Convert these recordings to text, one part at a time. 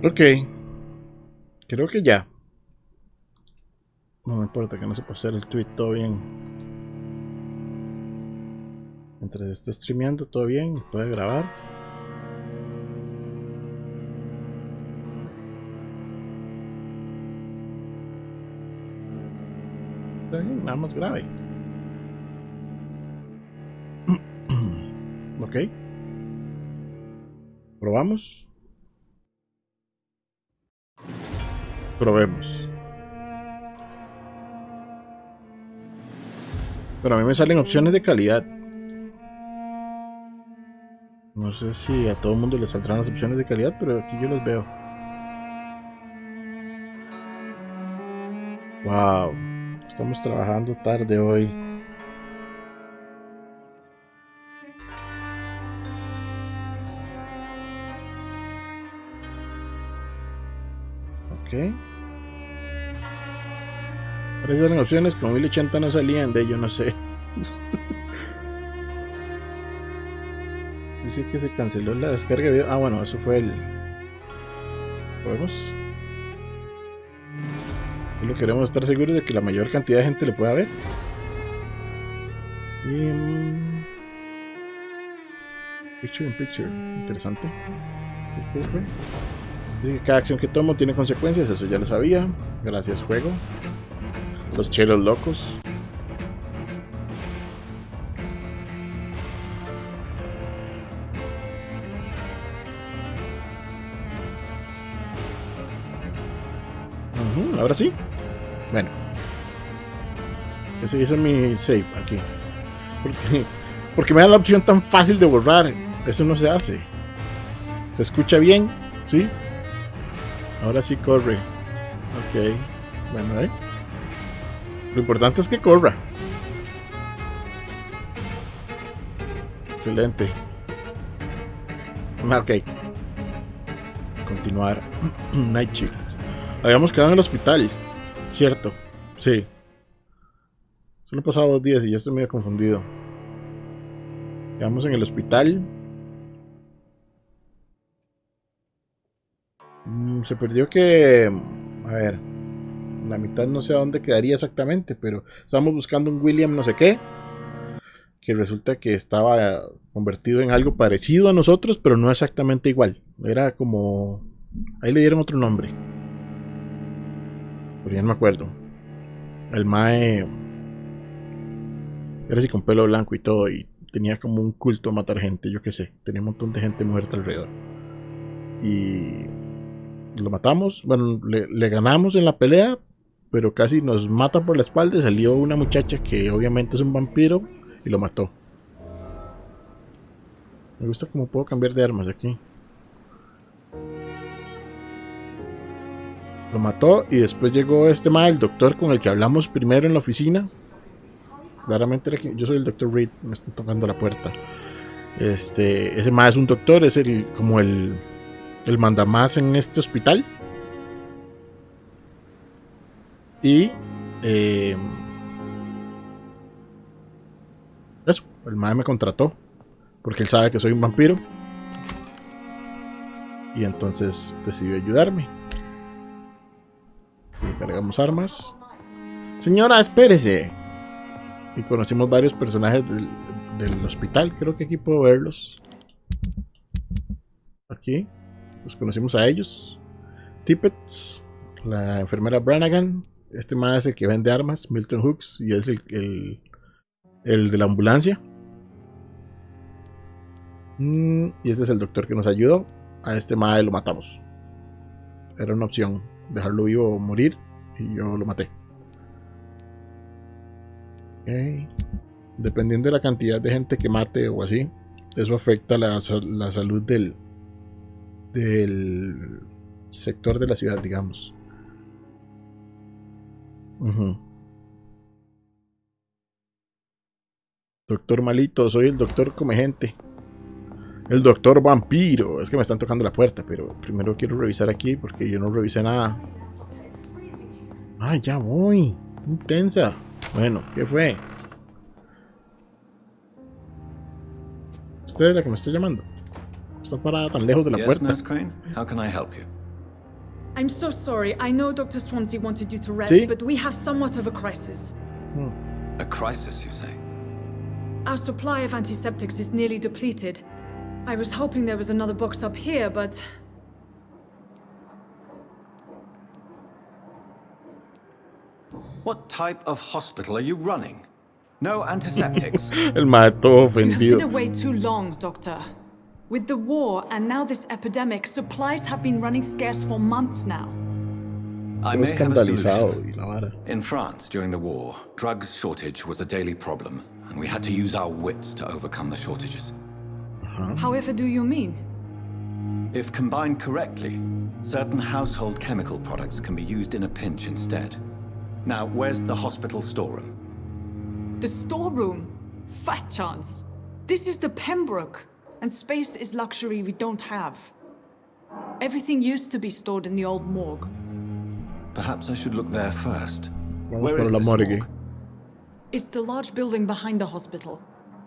Ok. Creo que ya. No me importa que no se pueda hacer el tweet, todo bien. Mientras esté streameando, todo bien, puede grabar. Está bien, nada más grave. Ok. Probamos. Probemos. Pero a mí me salen opciones de calidad. No sé si a todo el mundo le saldrán las opciones de calidad, pero aquí yo las veo. Wow. Estamos trabajando tarde hoy. Ok. Ahora salen opciones, como 1080 no salían de ello, no sé. Dice que se canceló la descarga de video. Ah, bueno, eso fue el. ¿Podemos? Solo queremos estar seguros de que la mayor cantidad de gente lo pueda ver. Y. Picture in picture. Interesante. ¿Qué fue? Dice que cada acción que tomo tiene consecuencias, eso ya lo sabía. Gracias, juego. Los chelos locos. Ahora sí. Bueno. Ese hizo mi save aquí. Porque me da la opción tan fácil de borrar. Eso no se hace. ¿Se escucha bien? ¿Sí? Ahora sí corre. Ok. Bueno, lo importante es que corra. Excelente. Ok. Continuar. Night Shift. Habíamos quedado en el hospital. Cierto. Sí. Solo han pasado 2 días y ya estoy medio confundido. Quedamos en el hospital. Se perdió que. A ver. La mitad no sé a dónde quedaría exactamente, pero estábamos buscando un William no sé qué. Que resulta que estaba convertido en algo parecido a nosotros, pero no exactamente igual. Era como. Ahí le dieron otro nombre. Pero ya no me acuerdo. El Mae. Era así con pelo blanco y todo. Y tenía como un culto a matar gente, yo qué sé. Tenía un montón de gente muerta alrededor. Y lo matamos. Bueno, le ganamos en la pelea, pero casi nos mata por la espalda. Y salió una muchacha que obviamente es un vampiro y lo mató. Me gusta cómo puedo cambiar de armas aquí. Lo mató y después llegó este mae, el doctor con el que hablamos primero en la oficina. Claramente yo soy el doctor Reed, me están tocando la puerta. Ese mae es un doctor, es como el mandamás en este hospital. Y eso, el mae me contrató porque él sabe que soy un vampiro. Y entonces decidió ayudarme. Y cargamos armas. Señora, espérese. Y conocimos varios personajes del hospital. Creo que aquí puedo verlos. Aquí. Los conocimos a ellos. Tippets. La enfermera Brannigan. Este más es el que vende armas. Milton Hooks. Y es el de la ambulancia. Y este es el doctor que nos ayudó. A este mae lo matamos. Era una opción. Dejarlo vivo o morir. Y yo lo maté. Okay. Dependiendo de la cantidad de gente que mate o así, eso afecta la salud del sector de la ciudad, digamos. Doctor malito, soy el doctor come gente. El doctor vampiro. Es que me están tocando la puerta, pero primero quiero revisar aquí porque yo no revisé nada. Ay, ya voy. Intensa. Bueno, ¿qué fue? ¿Usted es la que me está llamando? Está parada tan lejos de la puerta. Nurse Crane, how can I help you? I'm so sorry. I know Dr. Swansea wanted you to rest, ¿Sí? but we have somewhat of a crisis. A crisis, you say? Our supply of antiseptics is nearly depleted. I was hoping there was another box up here, but... What type of hospital are you running? No antiseptics? El mae todo You have ofendido. been away too long, Doctor. With the war and now this epidemic, supplies have been running scarce for months now. I Todo may have a escandalizado solution. y la vara. In France, during the war, drugs shortage was a daily problem, and we had to use our wits to overcome the shortages. However do you mean? If combined correctly, certain household chemical products can be used in a pinch instead. Now, where's the hospital storeroom? The storeroom? Fat chance. This is the Pembroke, and space is luxury we don't have. Everything used to be stored in the old morgue. Perhaps I should look there first. Vamos Where por is la this morgue. morgue? It's the large building behind the hospital.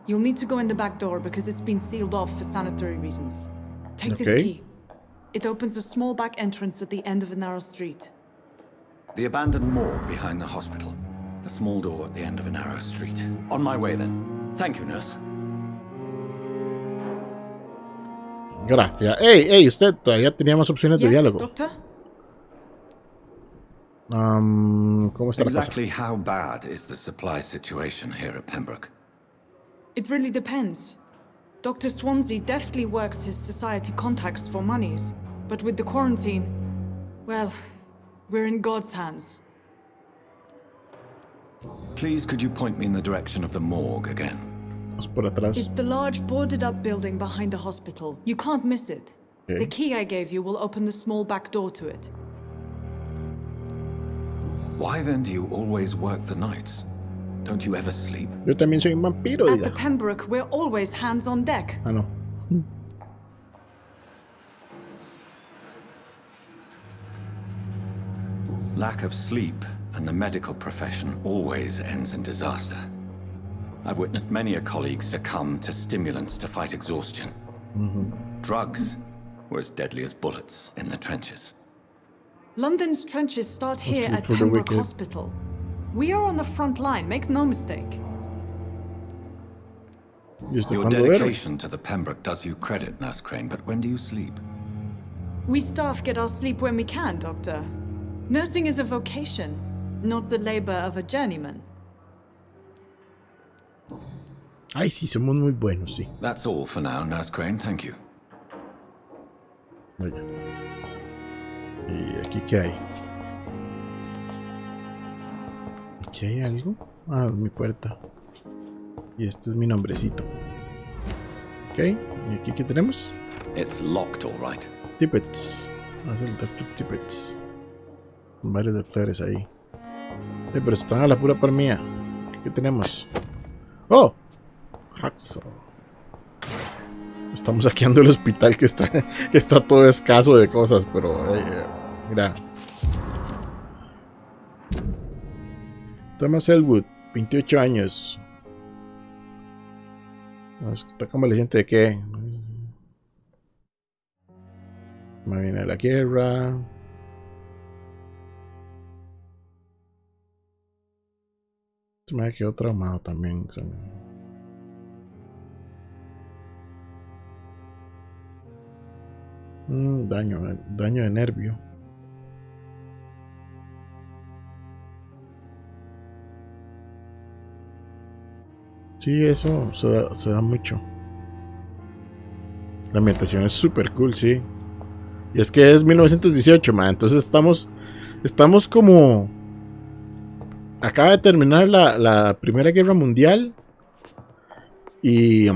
You'll need to go in the back door because it's been sealed off for sanitary reasons. Take this Okay. key. It opens a small back entrance at the end of a narrow street. The abandoned morgue behind the hospital. A small door at the end of a narrow street. On my way then. Thank you, nurse. Gracias. Ey, usted todavía tenía más opciones de Yes, diálogo. Doctor? ¿Cómo está la cosa? Exactly how bad is the supply situation here at Pembroke? It really depends. Dr. Swansea deftly works his society contacts for monies, but with the quarantine, well, we're in God's hands. Please, could you point me in the direction of the morgue again? Vamos por atrás. It's the large boarded-up building behind the hospital. You can't miss it. Okay. The key I gave you will open the small back door to it. Why then do you always work the nights? Don't you ever sleep? Yo también soy un vampiro, At the diga. Pembroke, we're always hands on deck. Ah, no. Lack of sleep and the medical profession always ends in disaster. I've witnessed many a colleague succumb to stimulants to fight exhaustion. Drugs were as deadly as bullets in the trenches. London's trenches start here sleep at for the Pembroke wicked. Hospital. We are on the front line, make no mistake. ¿Y usted Your cuándo duerme? dedication to the Pembroke does you credit, Nurse Crane, but when do you sleep? We staff get our sleep when we can, Doctor. Nursing is a vocation, not the labor of a journeyman. Ay, sí, somos muy buenos, sí. That's all for now, Nurse Crane, thank you. Vaya. ¿Y aquí qué hay? ¿Aquí hay algo? Ah, mi puerta. Y esto es mi nombrecito. Ok, ¿y aquí qué tenemos? It's locked, all right. Tippets. Ah, es el doctor Tippets. Con varios doctores ahí. Pero están a la pura par mía. ¿Qué tenemos? ¡Oh! Hacksaw. Estamos saqueando el hospital que está todo escaso de cosas, pero mira. Thomas Elwood, 28 años. Está convaleciente de qué? Me viene la guerra. Se me quedó traumado también. Daño de nervio. Sí, eso se da mucho. La ambientación es super cool, sí. Y es que es 1918, man. Entonces estamos como... Acaba de terminar la Primera Guerra Mundial. Y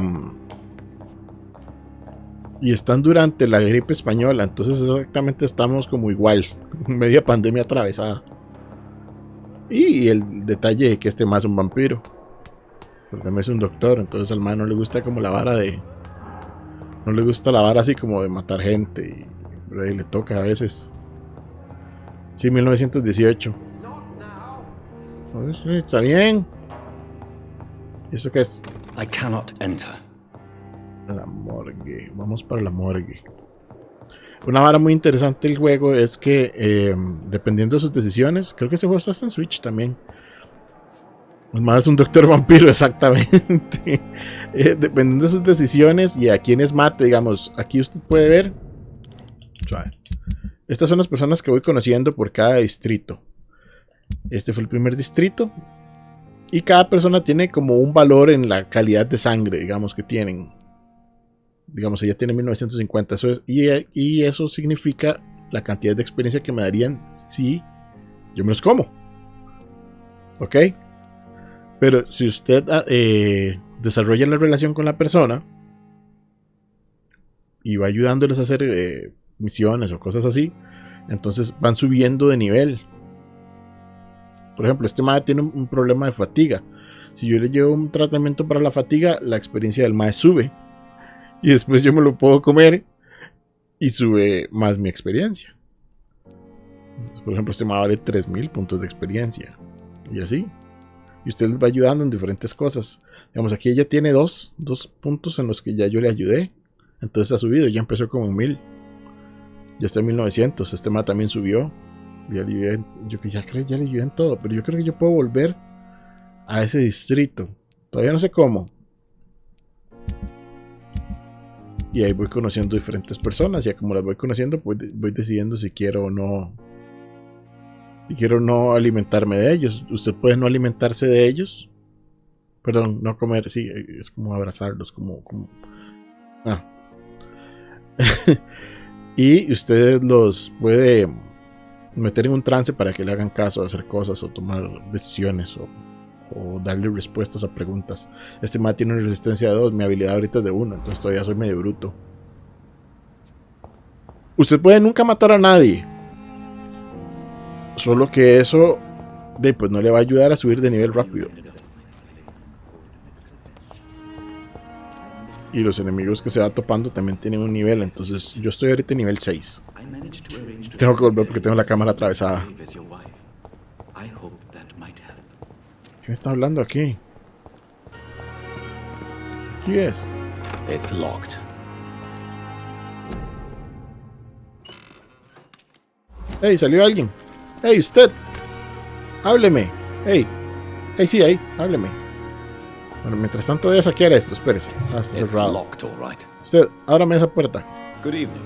están durante la gripe española. Entonces exactamente estamos como igual. Media pandemia atravesada. Y el detalle de que este más es un vampiro. Pero también es un doctor. Entonces al man no le gusta como la vara de... No le gusta la vara así como de matar gente. Pero ahí le toca a veces. Sí, 1918. Pues, sí, está bien. ¿Y eso qué es? I cannot enter. La morgue. Vamos para la morgue. Una vara muy interesante del juego es que dependiendo de sus decisiones, creo que este juego está hasta en Switch también. Además es un doctor vampiro, exactamente. Dependiendo de sus decisiones y a quienes mate, digamos, aquí usted puede ver. Estas son las personas que voy conociendo por cada distrito. Este fue el primer distrito. Y cada persona tiene como un valor en la calidad de sangre, digamos, que tienen. Digamos, ella tiene 1950. Y eso significa la cantidad de experiencia que me darían si yo me los como. ¿Ok? Pero si usted desarrolla la relación con la persona y va ayudándoles a hacer misiones o cosas así, entonces van subiendo de nivel. Por ejemplo, este mae tiene un problema de fatiga. Si yo le llevo un tratamiento para la fatiga, la experiencia del mae sube. Y después yo me lo puedo comer y sube más mi experiencia. Por ejemplo, este mae vale 3000 puntos de experiencia. Y así. Y usted les va ayudando en diferentes cosas. Digamos, aquí ella tiene dos puntos en los que ya yo le ayudé. Entonces ha subido, ya empezó como en 1000. Ya está en 1900. Este mae también subió. Ya le ayudé, ya le ayudé en todo. Pero yo creo que yo puedo volver a ese distrito. Todavía no sé cómo. Y ahí voy conociendo diferentes personas. Y como las voy conociendo, voy decidiendo si quiero o no. Si quiero o no alimentarme de ellos. Usted puede no alimentarse de ellos. Perdón, no comer. Sí, es como abrazarlos. Y usted los puede meter en un trance para que le hagan caso, hacer cosas o tomar decisiones o darle respuestas a preguntas. Este mae tiene una resistencia de 2, mi habilidad ahorita es de 1, entonces todavía soy medio bruto. Usted puede nunca matar a nadie, solo que eso pues no le va a ayudar a subir de nivel rápido. Y los enemigos que se va topando también tienen un nivel, entonces yo estoy ahorita en nivel 6. Tengo que volver porque tengo la cámara atravesada. ¿Quién está hablando aquí? ¿Quién es? It's locked. Hey, salió alguien. Hey, usted. Hábleme. Hey, sí, ahí, hábleme. Bueno, mientras tanto voy a saquear esto, espérese. Está cerrado. Locked, all right. Usted, ábrame esa puerta. Good evening.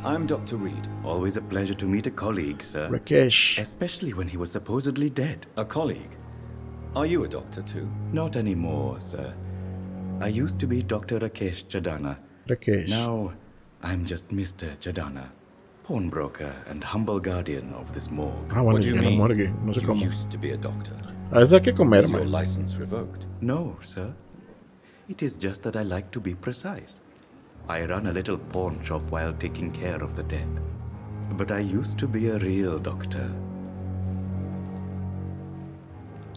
I'm Dr. Reed. Always a pleasure to meet a colleague, sir. Rakesh. Especially when he was supposedly dead. A colleague. Are you a doctor too? Not anymore, sir. I used to be Dr. Rakesh Chadana. Rakesh. Now, I'm just Mr. Chadana, pawnbroker and humble guardian of this morgue. Ah, bueno, What do you ya la mean? morgue. No sé You cómo. used to be a doctor. A veces hay que comer, Is your man. license revoked? No, sir. It is just that I like to be precise. I run a little pawn shop while taking care of the dead. But I used to be a real doctor.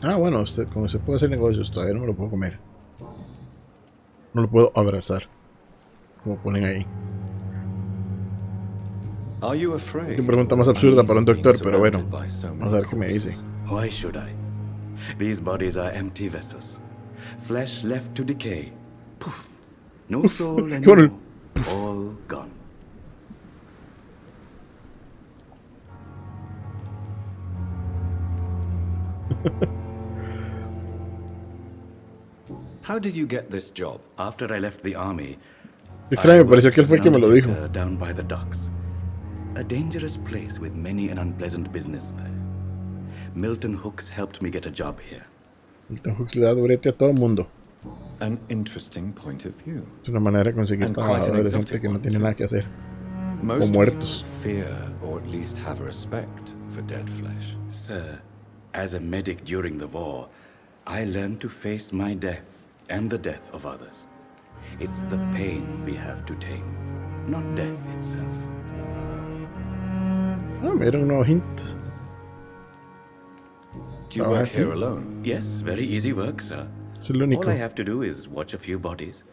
Ah, bueno, usted, como se puede hacer negocios, todavía no me lo puedo comer. No lo puedo abrazar. Como ponen ahí. Are you afraid? Qué pregunta más or absurda para un uneasy doctor, being pero bueno. surrounded by so many Vamos a ver qué me dice. corpses? Why should I? These bodies are empty vessels. Flesh left to decay. Poof. No soul Qué anymore. bueno. All gone. How did you get this job? After I left the army, Extraño, I me pareció que él worked fue el que me as an lo dijo. undertaker down by the docks. A dangerous place with many an unpleasant business there. Milton Hooks helped me get a job here. Milton Hooks le da durete a todo el mundo. An interesting point of view. Es una manera de conseguir And quite an trabajadores, gente exotic que no one, tiene too. nada que hacer. Most O muertos. people fear or at least have a respect for dead flesh. Sir, as a medic during the war, I learned to face my death and the death of others. It's the pain we have to tame, not death itself. Ah, me dieron un nuevo hint. Do you Oh, work I here think- alone? Yes, very easy work, sir. Es el único. All I have to do is watch a few bodies.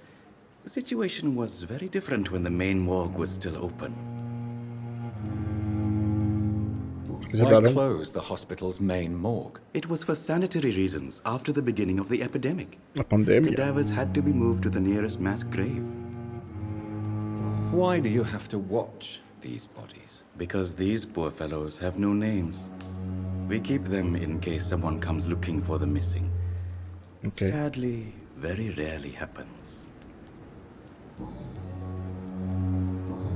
The situation was very different when the main morgue was still open. Que Why cerraron. close the hospital's main morgue? It was for sanitary reasons after the beginning of the epidemic. La pandemia. Cadavers had to be moved to the nearest mass grave. Why do you have to watch these bodies? Because these poor fellows have no names. We keep them in case someone comes looking for the missing. Okay. Sadly, very rarely happens.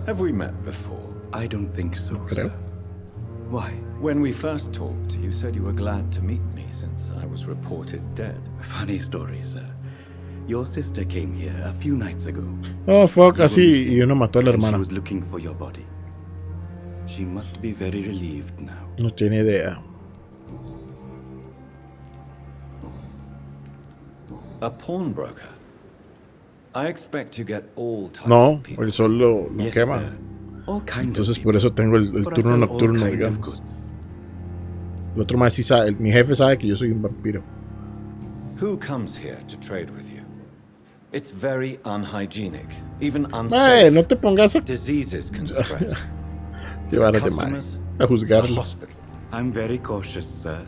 Have we met before? I don't think so, Creo. sir. Why? When we first talked, you said you were glad to meet me since I was reported dead. Funny story, sir. Your sister came here a few nights ago. Oh, fuck, You were así. missing, Y uno mató a la and she hermana. was looking for your body. She must be very relieved now. No tiene idea. A pawnbroker? I expect you get all types No, of people. el sol lo Yes, quema. sir. All kind Entonces of por eso people. tengo el For us, turno all nocturno, kind of digamos. goods. El otro más sí sabe, mi jefe sabe que yo soy un vampiro. Who comes here to trade with you? It's very unhygienic, even Ay, unsafe. no te pongas a Diseases can spread. llevar a Customers, a the juzgarlo. hospital. I'm very cautious, sir.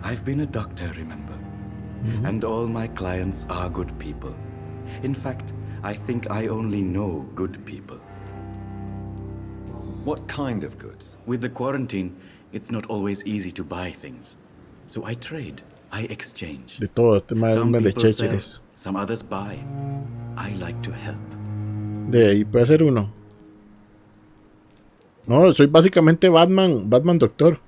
I've been a doctor, remember? And all my clients are good people. In fact, I think I only know good people. What kind of goods? With the quarantine, it's not always easy to buy things. So I trade, I exchange. De todo, este más Some me le people sell, checheres. some others buy. I like to help. De ahí puede ser uno. No, soy básicamente Batman doctor.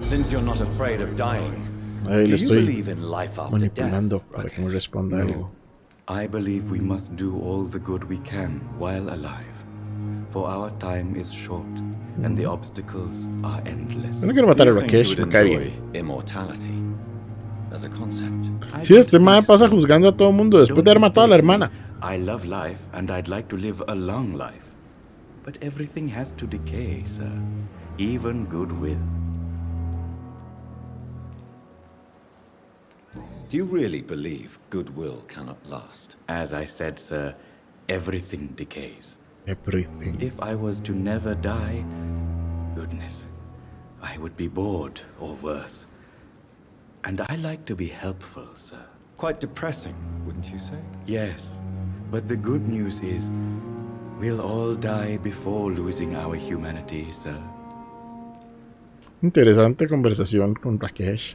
Since you're not afraid of dying, Ahí do le you estoy believe in life after manipulando death, para que me Rakesh? responda algo. I believe we must do all the good we can while alive. For our time is short, and the obstacles are endless. Yo no quiero Do matar a you think you Rakesh, would me cae enjoy bien. immortality as a concept? I Si don't este man think pasa so. juzgando a todo el mundo después Don't de haber matado a la mistake me. hermana. I love life, and I'd like to live a long life. But everything has to decay, sir. Even goodwill. Do you really believe goodwill cannot last? As I said, sir, everything decays. Everything. If I was to never die, goodness, I would be bored or worse. And I like to be helpful, sir. Quite depressing, wouldn't you say? Yes, but the good news is we'll all die before losing our humanity, sir. Interesante conversación con Rakesh.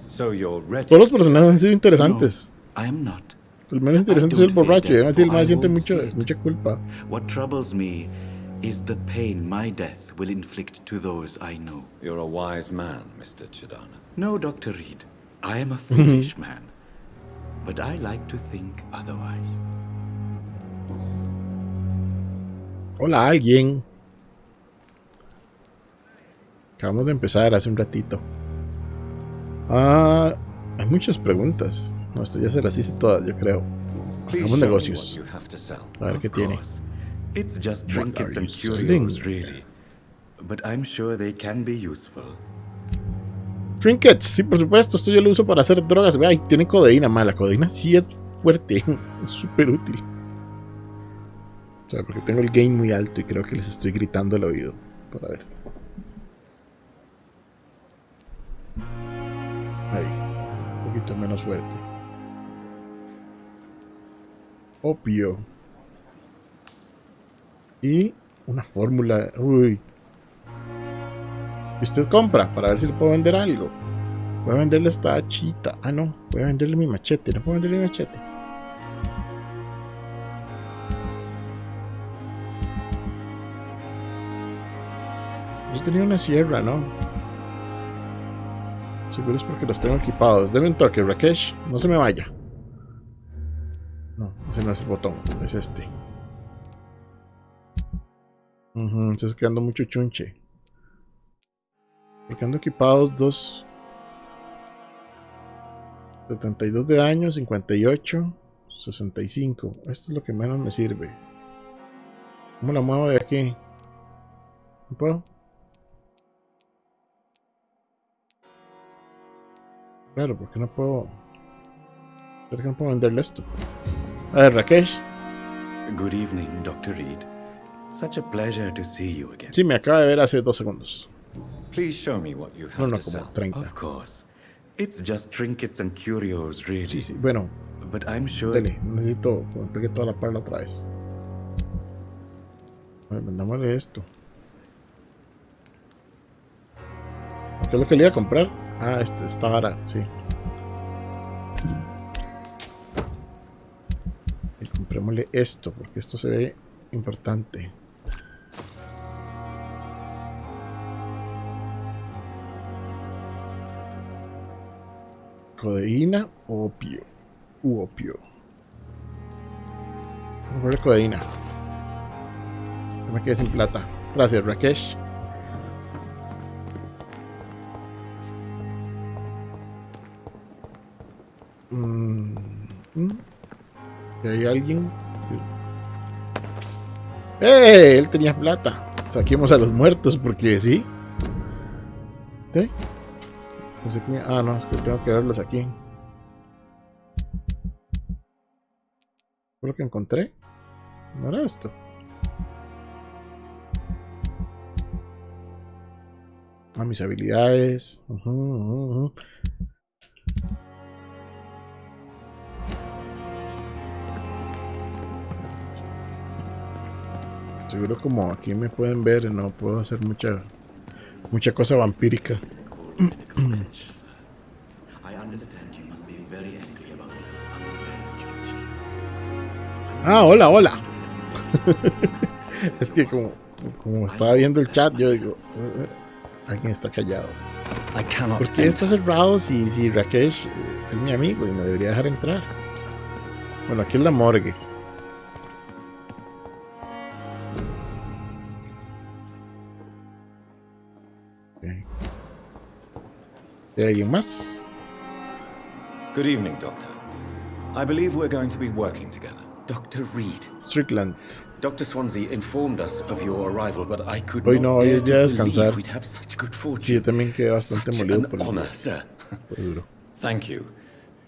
So you're ready. Todos los personajes han sido interesantes. No, I am not. El menos interesante es I el don't fear borracho. Y death, además el for más I siente won't see it. mucha culpa. What troubles me is the pain my death will inflict to those I know. You're a wise man, Mr. Chidana. No, Dr. Reed, I am a foolish man. But I like to think otherwise. Hola, alguien. Acabamos de empezar hace un ratito. Hay muchas preguntas. No, esto ya se las hice todas, yo creo. Please Hagamos show me what negocios. you have to sell. A ver qué tiene. It's just What trinkets are and you selling? curios, really. But I'm sure they can be useful. Trinkets, sí, por supuesto. Esto yo lo uso para hacer drogas. Ay, tiene codeína, mala. La codeína sí es fuerte. Es súper útil. O sea, porque tengo el gain muy alto y creo que les estoy gritando al oído. Para ver. Ahí. Un poquito menos fuerte. Opio. Y una fórmula. Uy. ¿Y usted compra? Para ver si le puedo vender algo. Voy a venderle esta hachita. Ah, no. Voy a venderle mi machete. No puedo venderle mi machete. Yo tenía una sierra, ¿no? Seguro es porque los tengo equipados. Deme un toque, Rakesh. No se me vaya. No, ese no es el botón. Es este. Estás quedando mucho chunche. Porque ando equipados 72 de daño, 58, 65. Esto es lo que menos me sirve. ¿Cómo la muevo de aquí? ¿No puedo? Claro, porque no puedo. ¿Por qué no puedo venderle esto? A ver, Rakesh. Good evening, Dr. Reed. Such a pleasure to see you again. Sí, me acaba de ver hace 2 segundos. Please show me what you No, have no, to como sell. 30. Of course. It's just trinkets and curios, really. Sí, sí, bueno, But I'm sure dele. Necesito que me pegue toda la parla otra vez. Vendámosle esto. ¿Qué es lo que le iba a comprar? Ah, esta vara, sí. Y comprémosle esto, porque esto se ve importante. Codeína, opio. Opio. Vamos a poner codeína. No me quedé sin plata. Gracias, Rakesh. ¿Y hay alguien? ¡Eh! Él tenía plata. Saquemos a los muertos porque sí. ¿Sí? No sé quién... Ah, no, es que tengo que verlos aquí. ¿Fue lo que encontré? ¿No era esto? Ah, mis habilidades. Seguro como aquí me pueden ver, no puedo hacer mucha cosa vampírica. Ah, hola, hola. Es que como estaba viendo el chat, yo digo, alguien está callado. ¿Por qué está cerrado si Rakesh es mi amigo y me debería dejar entrar? Bueno, aquí es la morgue. Okay. ¿Hay alguien más? Good evening, Doctor. I believe we're going to be working together. Dr. Reed. Strickland. Dr. Swansea informed us of your arrival, but I could Hoy not no, hoy dare es día de to believe descansar. we'd have such good Sí, fortune. yo también quedé bastante Such molido an por el honor, día. sir. Fue duro. Thank you.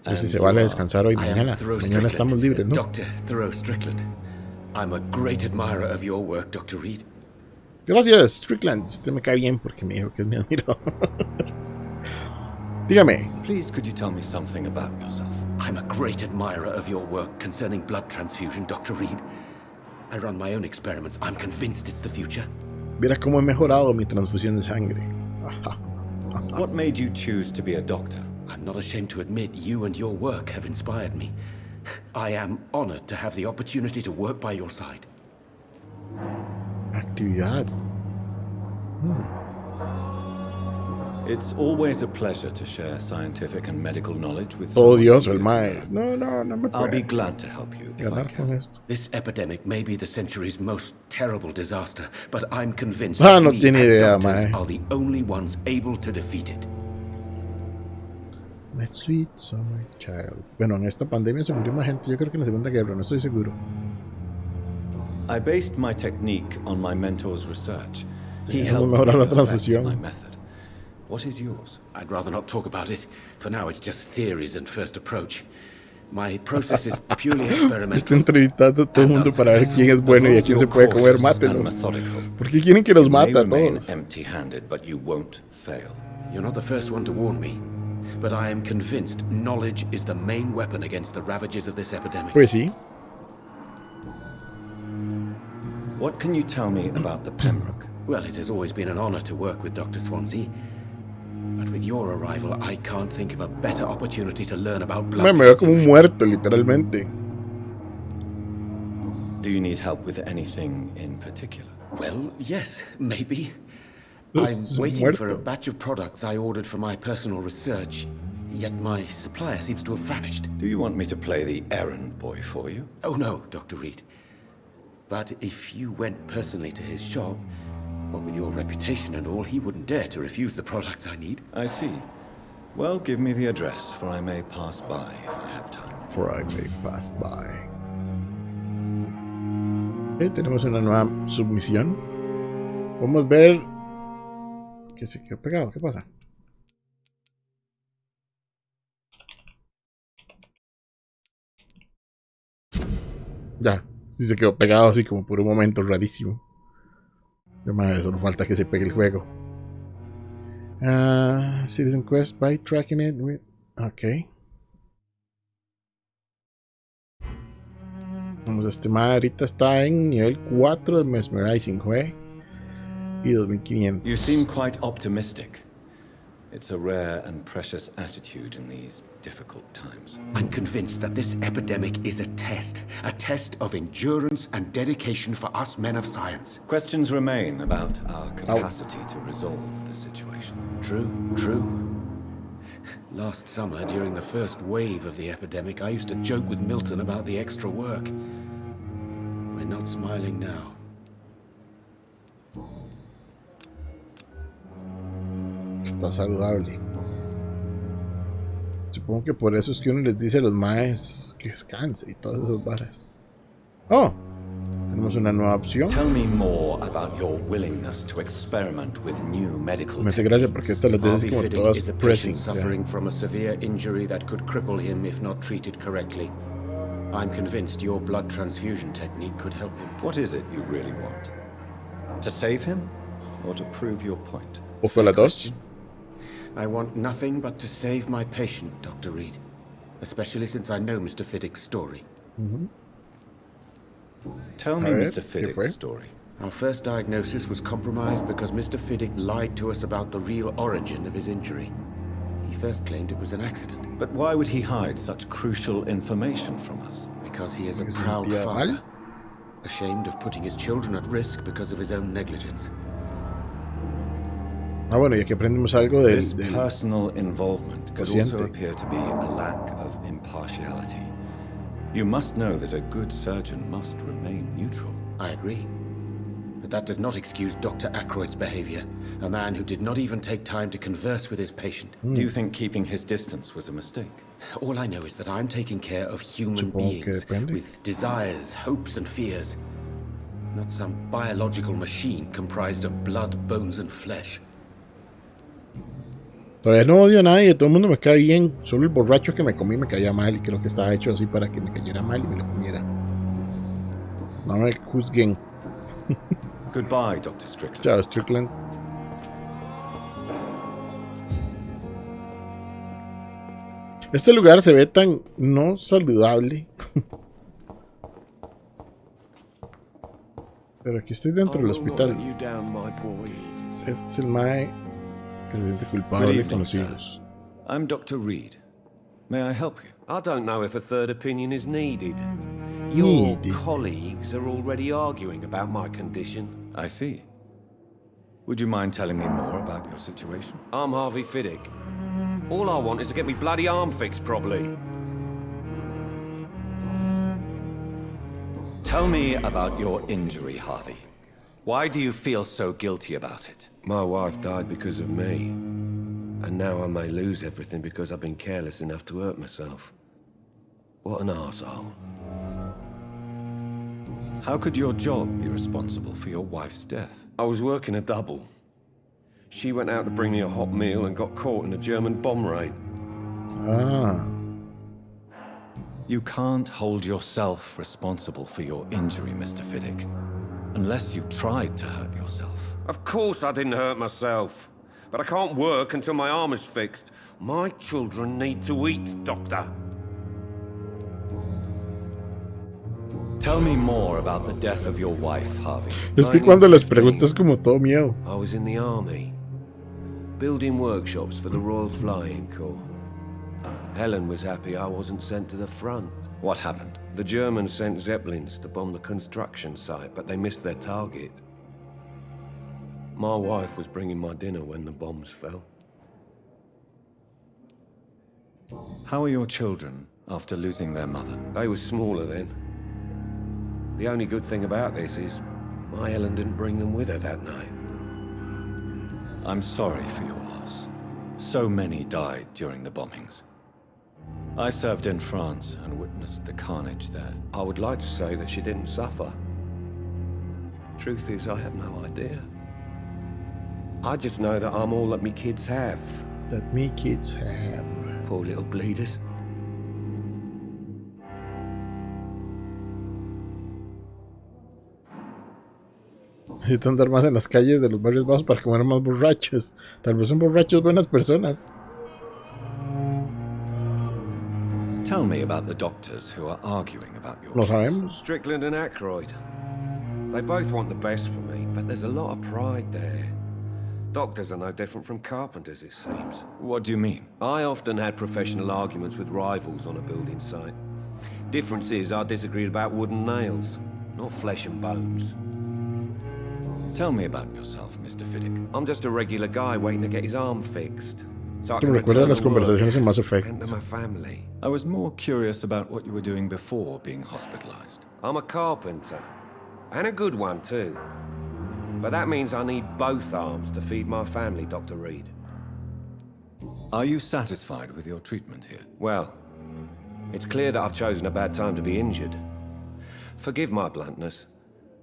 No sé si And se vale you descansar hoy, I am mañana. Thoreau Mañana Strickland, estamos libres, ¿no? Dr. Thoreau Strickland. I'm a great admirer of your work, Dr. Reed. Gracias, Strickland. Usted me cae bien porque me dijo que es mi admirador. Dígame. Please, could you tell me something about yourself? I'm a great admirer of your work concerning blood transfusion, Dr. Reed. I run my own experiments. I'm convinced it's the future. Verá cómo he mejorado mi transfusión de sangre. Ajá. What made you choose to be a doctor? I'm not ashamed to admit you and your work have inspired me. I am honored to have the opportunity to work by your side. Actividad. It's always a pleasure to share scientific and medical knowledge with Oh, someone Dios, el eager to mae. learn. No me I'll be puede glad to help you if I ganar con can. esto. This epidemic may be the century's most terrible disaster, but I'm convinced Ah, that no we tiene as idea, doctors mae. are the only ones able to defeat it. My sweet summer child. Bueno, en esta pandemia se murió más gente. Yo creo que en la Segunda Guerra, no estoy seguro. I based my technique on my mentor's research. He Vamos a helped mejorar me la perfect transfusión. my method. What is yours? I'd rather not talk about it. For now, it's just theories and first approach. My process is purely Está experimental. entrevistando a todo el mundo para ver quién es bueno y a quién se puede comer. Mátelo. ¿Por qué quieren que los mate a todos? Empty-handed, but you won't fail. You're not the first one to warn me, but I am convinced knowledge is the main weapon against the ravages of this epidemic. Pues sí. What can you tell me about the Pembroke? Well, it has always been an honor to work with Dr. Swansea. But with your arrival, I can't think of a better opportunity to learn about blood Me veo como un transfusion. muerto, literalmente. Do you need help with anything in particular? Well, yes, maybe. Es I'm waiting for a muerto. batch of products I ordered for my personal research, yet my supplier seems to have vanished. Do you want me to play the errand boy for you? Oh no, Dr. Reed. But if you went personally to his shop, what with your reputation and all, he wouldn't dare to refuse the products I need. I see. Well, give me the address, for I may pass by if I have time. For I may pass by. Tenemos una nueva submisión. Podemos ver que se quedó pegado. ¿Qué pasa? Ya, sí se quedó pegado así como por un momento rarísimo. Ya más, solo falta que se pegue el juego. Citizen Quest by tracking it with... Ok. Vamos, este mae ahorita está en nivel 4 de Mesmerizing, güey. Y 2500. You seem quite optimistic. It's a rare and precious attitude in these difficult times. I'm convinced that this epidemic is a test of endurance and dedication for us men of science. Questions remain about our capacity to resolve the situation. True. Last summer, during the first wave of the epidemic, I used to joke with Milton about the extra work. We're not smiling now. Está saludable. Supongo que por eso es que uno les dice a los maes que descanse y todas esas varas. Oh, tenemos una nueva opción. Tell me more about your willingness to experiment with new medical Me hace gracia porque estas las Harvey dices como Fiddick todas is a pressing. patient suffering from a severe injury that could cripple him if not treated correctly. I'm convinced your blood transfusion technique could help him. What is it you really want? To save him, or to prove your point? ¿O fue las dos? I want nothing but to save my patient, Dr. Reed. Especially since I know Mr. Fiddick's story. Tell me A ver, Mr. ¿qué fue? Fiddick's story. Our first diagnosis was compromised because Mr. Fiddick lied to us about the real origin of his injury. He first claimed it was an accident. But why would he hide such crucial information from us? Because he is a Porque se proud sentía father. mal. Ashamed of putting his children at risk because of his own negligence. Ah, bueno, y aquí aprendimos algo del... This personal involvement could Paciente. also appear to be a lack of impartiality. You must know that a good surgeon must remain neutral. I agree. But that does not excuse Dr. Aykroyd's behavior, a man who did not even take time to converse with his patient. Do you think keeping his distance was a mistake? All I know is that I'm taking care of human Supongo que beings depende. with desires, hopes, and fears. Not some biological machine comprised of blood, bones, and flesh. Todavía no odio a nadie, todo el mundo me cae bien. Solo el borracho que me comí me caía mal y creo que estaba hecho así para que me cayera mal y me lo comiera. No me juzguen. Goodbye, Dr. Strickland. Chao, Strickland. Este lugar se ve tan no saludable. Pero aquí estoy dentro del hospital. Este es el mae que se siente Good culpable evening, con los sir. hijos. I'm Dr. Reed. May I help you? I don't know if a third opinion is needed. Your Needed. colleagues are already arguing about my condition. I see. Would you mind telling me more about your situation? I'm Harvey Fiddick. All I want is to get me bloody arm fixed properly. Tell me about your injury, Harvey. Why do you feel so guilty about it? My wife died because of me. And now I may lose everything because I've been careless enough to hurt myself. What an arsehole. How could your job be responsible for your wife's death? I was working a double. She went out to bring me a hot meal and got caught in a German bomb raid. Ah, You can't hold yourself responsible for your injury, Mr. Fiddick, unless you tried to hurt yourself. Of course I didn't hurt myself. But I can't work until my arm is fixed. My children need to eat, Doctor. Tell me more about the death of your wife, Harvey. es que cuando les preguntas como todo miedo. I was in the army, building workshops for the Royal Flying Corps. Helen was happy I wasn't sent to the front. What happened? The Germans sent Zeppelins to bomb the construction site, but they missed their target. My wife was bringing my dinner when the bombs fell. How are your children after losing their mother? They were smaller then. The only good thing about this is my Helen didn't bring them with her that night. I'm sorry for your loss. So many died during the bombings. I served in France and witnessed the carnage there. I would like to say that she didn't suffer. Truth is, I have no idea. I just know that I'm all that me kids have. That me kids have. Poor little bleeders. Necesitan andar más en las calles de los barrios bajos para comer más borrachos. Tal vez son borrachos buenas personas. Tell me about the doctors who are arguing about your Lo case. sabemos. Strickland and Aykroyd. They both want the best for me, but there's a lot of pride there. Doctors are no different from carpenters, it seems. What do you mean? I often had professional arguments with rivals on a building site. Difference is I disagreed about wooden nails, not flesh and bones. Tell me about yourself, Mr. Fiddick. I'm just a regular guy waiting to get his arm fixed. So I Que can me recuerda return las to work conversaciones en Mass and Effect. to my family. I was more curious about what you were doing before being hospitalized. I'm a carpenter. And a good one, too. But that means I need both arms to feed my family, Dr. Reed. Are you satisfied with your treatment here? Well, it's clear that I've chosen a bad time to be injured. Forgive my bluntness,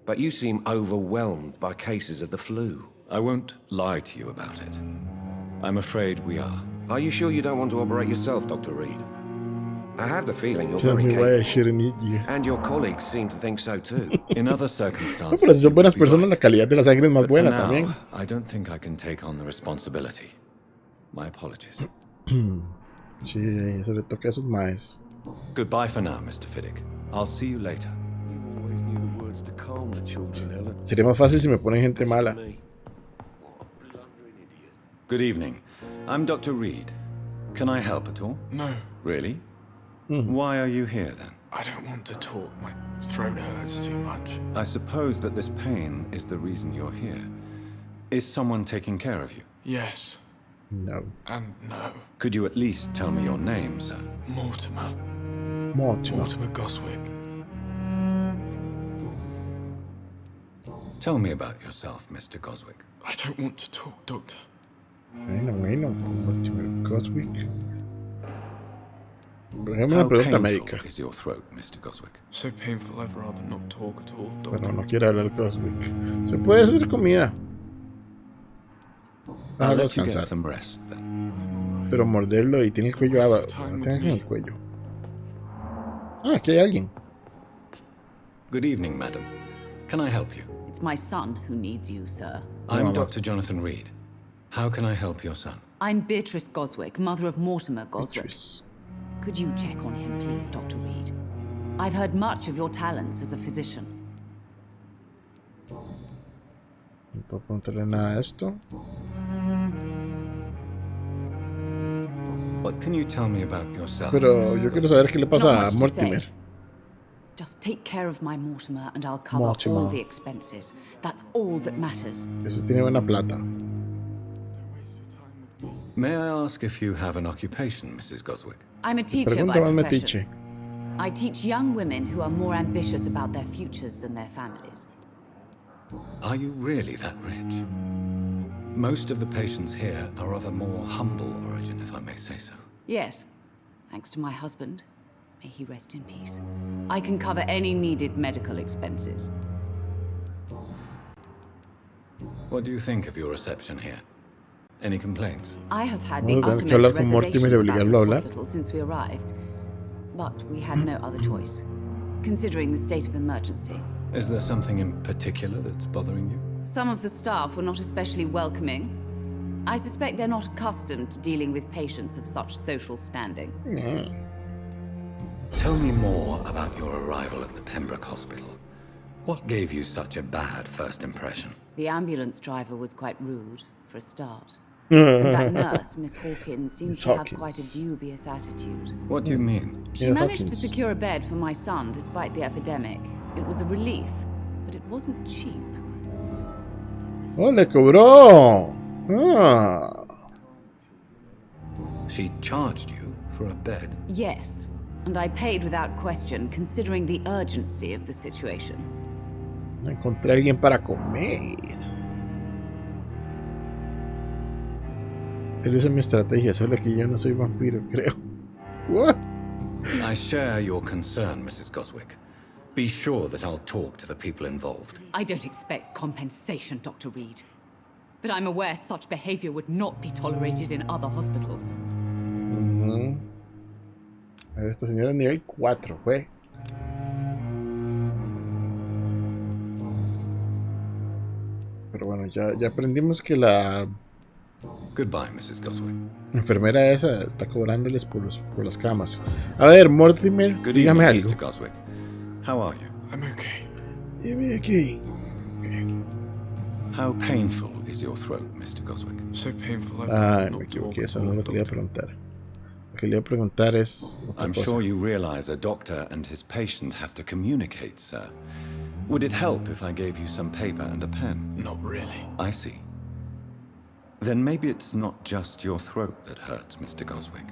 but you seem overwhelmed by cases of the flu. I won't lie to you about it. I'm afraid we are. Are you sure you don't want to operate yourself, Dr. Reed? I have the feeling you're Tell very me why I capable. shouldn't eat you. And your colleagues seem to think so too. In other No, circumstances, pero si son buenas you'd be personas, la right. calidad de la sangre es más But for buena now, también. I don't think I can take on the responsibility. My apologies. Sí, eso le toca a esos maes. Goodbye for now, Mr. Fiddick. I'll see you later. You always knew the words to calm the children, Helen. Sería más fácil si me ponen gente mala. Me. What a blundering idiot. Good evening. I'm Dr. Reed. Can I help at all? No, Really? Why are you here then? I don't want to talk. My throat hurts too much. I suppose that this pain is the reason you're here. Is someone taking care of you? Yes, No. and no. Could you at least tell me your name, sir? Mortimer. Mucho. Mortimer Goswick. Tell me about yourself, Mr. Goswick. I don't want to talk, Doctor. Bueno. Mortimer Goswick. Déjame How una pregunta painful médica. is your throat, Mr. Goswick? So painful, I'd rather not talk at all, Pero Doctor. no quiere hablar Goswick. Se puede hacer comida. I'll Déjalo let you get descansar. some rest then. Pero morderlo y tiene el cuello abajo. Tiene el cuello. Ah, aquí hay alguien. Good evening, madam. Can I help you? It's my son who needs you, sir. I'm Mama. Dr. Jonathan Reed. How can I help your son? I'm Beatrice Goswick, mother of Mortimer Goswick. Beatrice. Could you check on him, please, Dr. Reed? I've heard much of your talents as a physician. No puedo preguntarle nada a esto. What can you tell me about yourself? Pero Mrs. yo quiero Goswick? saber qué le pasa Not a much to Mortimer. say. Just take care of my Mortimer and I'll cover Mortimer. all the expenses. That's all that matters. Ese tiene buena plata. May I ask if you have an occupation, Mrs. Goswick? I'm a teacher by Pregunta más profession. metiche. I teach young women who are more ambitious about their futures than their families. Are you really that rich? Most of the patients here are of a more humble origin, if I may say so. Yes, thanks to my husband. May he rest in peace. I can cover any needed medical expenses. What do you think of your reception here? Any complaints? I have had the Bueno, tenemos que uttermost hablar con Mortimer y reservations about obligarlo a this hablar. hospital since we arrived. But we had no other choice, considering the state of emergency. Is there something in particular that's bothering you? Some of the staff were not especially welcoming. I suspect they're not accustomed to dealing with patients of such social standing. Tell me more about your arrival at the Pembroke Hospital. What gave you such a bad first impression? The ambulance driver was quite rude, for a start. And that nurse, Miss Hawkins, seems Miss to have quite a Hawkins. dubious attitude. What do you mean? She Yeah, managed to Hawkins. secure a bed for my son despite the epidemic. It was a relief, but it wasn't cheap. ¡Oh, le cobró! Ah. She charged you for a bed? Yes, and I paid without question, considering the urgency of the situation. Encontré a alguien para comer. Él usa mi estrategia, solo que yo no soy vampiro, creo. What? I share your concern, Mrs. Goswick. Be sure that I'll talk to the people involved. I don't expect compensation, Dr. Reed. But I'm aware such behavior would not be tolerated in other hospitals. A ver, esta señora es nivel 4, güey. Pero bueno, ya aprendimos que la Goodbye, Mrs. Goswick. La enfermera esa está cobrándoles por las camas. A ver, Mortimer, Good dígame evening, algo. Mr. Goswick. How are you? I'm okay. Dime aquí. How painful is your throat, Mr. Goswick? So painful. I'd Ah, rather me not equivoqué, talk eso at no all, lo quería Doctor. preguntar. Lo que le iba a preguntar es otra I'm cosa. sure you realize a doctor and his patient have to communicate, sir. Would it help if I gave you some paper and a pen? Not really. I see. Then maybe it's not just your throat that hurts, Mr. Goswick.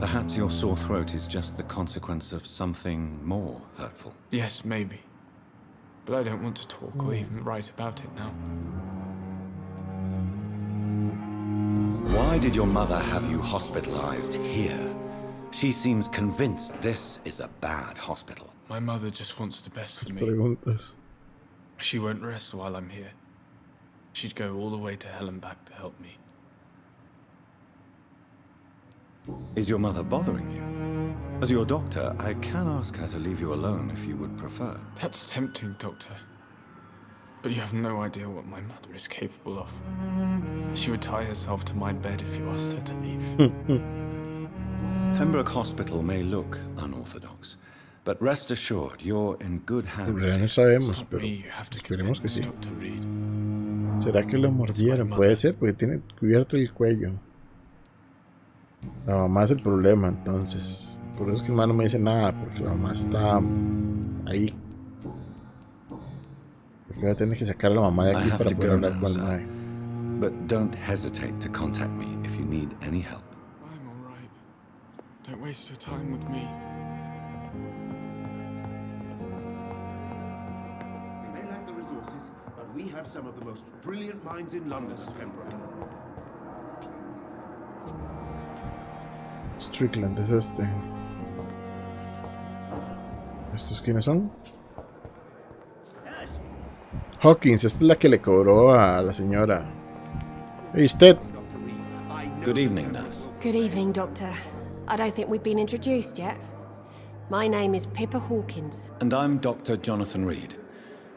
Perhaps your sore throat is just the consequence of something more hurtful. Yes, maybe. But I don't want to talk or even write about it now. Why did your mother have you hospitalized here? She seems convinced this is a bad hospital. My mother just wants the best for me. Preguntas. She won't rest while I'm here. She'd go all the way to hell and back to help me. Is your mother bothering you? As your doctor, I can ask her to leave you alone if you would prefer. That's tempting, Doctor. But you have no idea what my mother is capable of. She would tie herself to my bed if you asked her to leave. Pembroke Hospital may look unorthodox, but rest assured you're in good En hands. realidad no It's sabemos, not pero me you have to esperemos que convince, sí. Dr. Reed. ¿Será que lo mordieron? Puede ser, porque tiene cubierto el cuello. La mamá es el problema, entonces. Por eso es que el hermano no me dice nada, porque la mamá está ahí. Porque voy a tener que sacar a la mamá de I aquí have para to poder go hablar now, con el sir. mae. But don't hesitate to contact me if you need any help. I'm all right. Don't waste your time with me. We may lack the resources, but we have some of the most brilliant minds in London at Pembroke. Strickland es este. ¿Estos quiénes son? Hawkins, esta es la que le cobró a la señora. Hey, usted. Good evening, nurse. Good evening, Doctor. I don't think we've been introduced yet. My name is Pippa Hawkins. And I'm Dr. Jonathan Reed.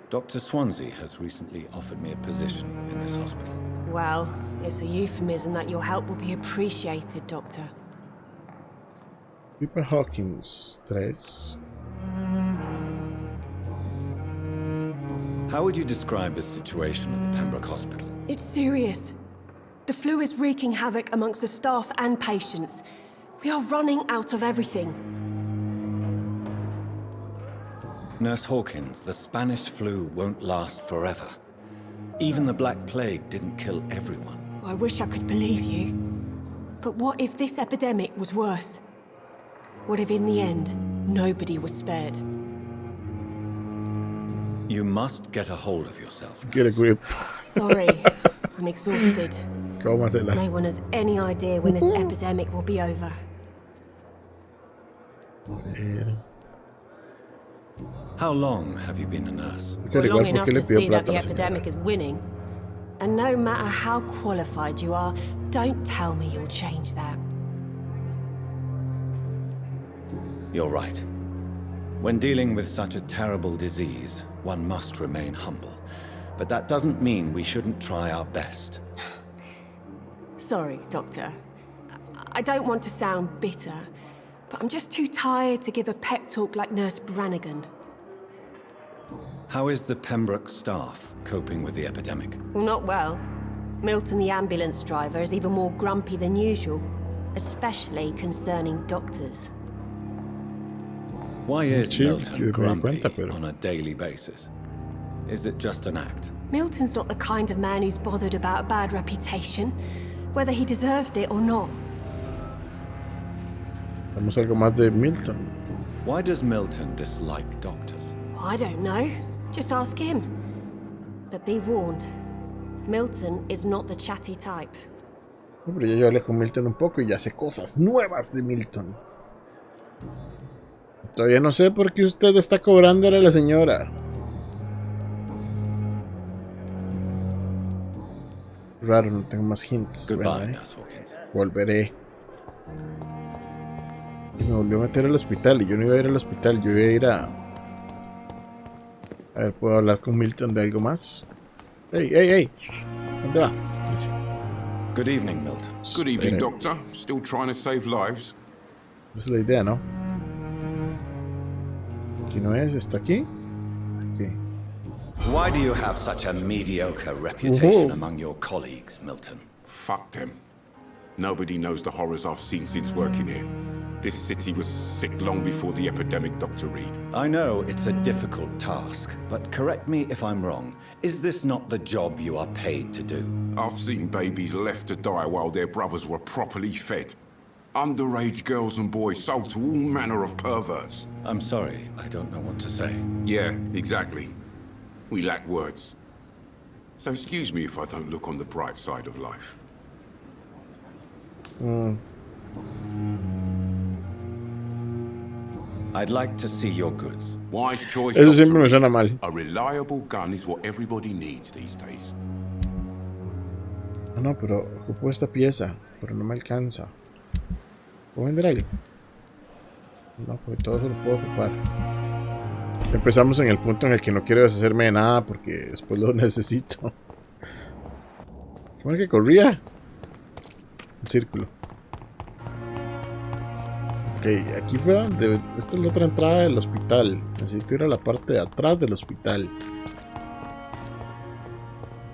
Dr. Swansea has recently offered me a position in this hospital. Well, it's a euphemism that your help will be appreciated, Doctor. Pippa Hawkins 3. How would you describe the situation at the Pembroke Hospital? It's serious. The flu is wreaking havoc amongst the staff and patients. We are running out of everything. Nurse Hawkins, the Spanish flu won't last forever. Even the Black Plague didn't kill everyone. I wish I could believe you. But what if this epidemic was worse? What if in the end, nobody was spared? You must get a hold of yourself, Get a nurse. grip. Sorry, I'm exhausted. Cómasela. No one has any idea when this epidemic will be over. How long have you been a nurse? Que For long igual, ¿por enough qué le to pidió see that plata a the la señora? epidemic is winning. And no matter how qualified you are, don't tell me you'll change that. You're right. When dealing with such a terrible disease, one must remain humble. But that doesn't mean we shouldn't try our best. Sorry, Doctor. I don't want to sound bitter, but I'm just too tired to give a pep talk like Nurse Brannigan. How is the Pembroke staff coping with the epidemic? Well, not well. Milton, the ambulance driver, is even more grumpy than usual, especially concerning doctors. Why is Sí, yo Milton me di grumpy cuenta, pero- on a daily basis? Is it just an act? Milton's not the kind of man who's bothered about a bad reputation, whether he deserved it or not. Vamos algo más de Milton. Why does Milton dislike doctors? I don't know. Just ask him. But be warned, Milton is not the chatty type. No, pero ya yo hablé con Milton un poco y ya sé cosas nuevas de Milton. Todavía no sé por qué usted está cobrando a la señora. Raro, no tengo más hints. Goodbye, Bueno, Nurse Hawkins. volveré. Y me volvió a meter al hospital y yo no iba a ir al hospital, yo iba a ir a... A ver, ¿puedo hablar con Milton de algo más? ¡Ey, ey, ey! ¿Dónde va? Dice. Good evening, Milton. Good evening, Doctor. Still trying to save lives? Esa es la idea, ¿no? Aquí no es, está aquí. Aquí. Why do you have such a mediocre reputation among your colleagues, Milton? Fuck them. Nobody knows the horrors I've seen since working here. This city was sick long before the epidemic, Dr. Reed. I know it's a difficult task, but correct me if I'm wrong. Is this not the job you are paid to do? I've seen babies left to die while their brothers were properly fed. Underage girls and boys sold to all manner of perverts. I'm sorry, I don't know what to say. Yeah, exactly. We lack words. So excuse me if I don't look on the bright side of life. I'd like to see your goods. Wise choice, Eso Dr. siempre me Reed. suena mal. A reliable gun is what everybody needs these days. No, pero ocupo esta pieza, pero no me alcanza. ¿Puedo vender algo? No, porque todo eso lo puedo ocupar. Empezamos en el punto en el que no quiero deshacerme de nada porque después lo necesito. ¿Cómo es que corría? Un círculo. Ok, aquí fue donde... Esta es la otra entrada del hospital. Necesito ir a la parte de atrás del hospital.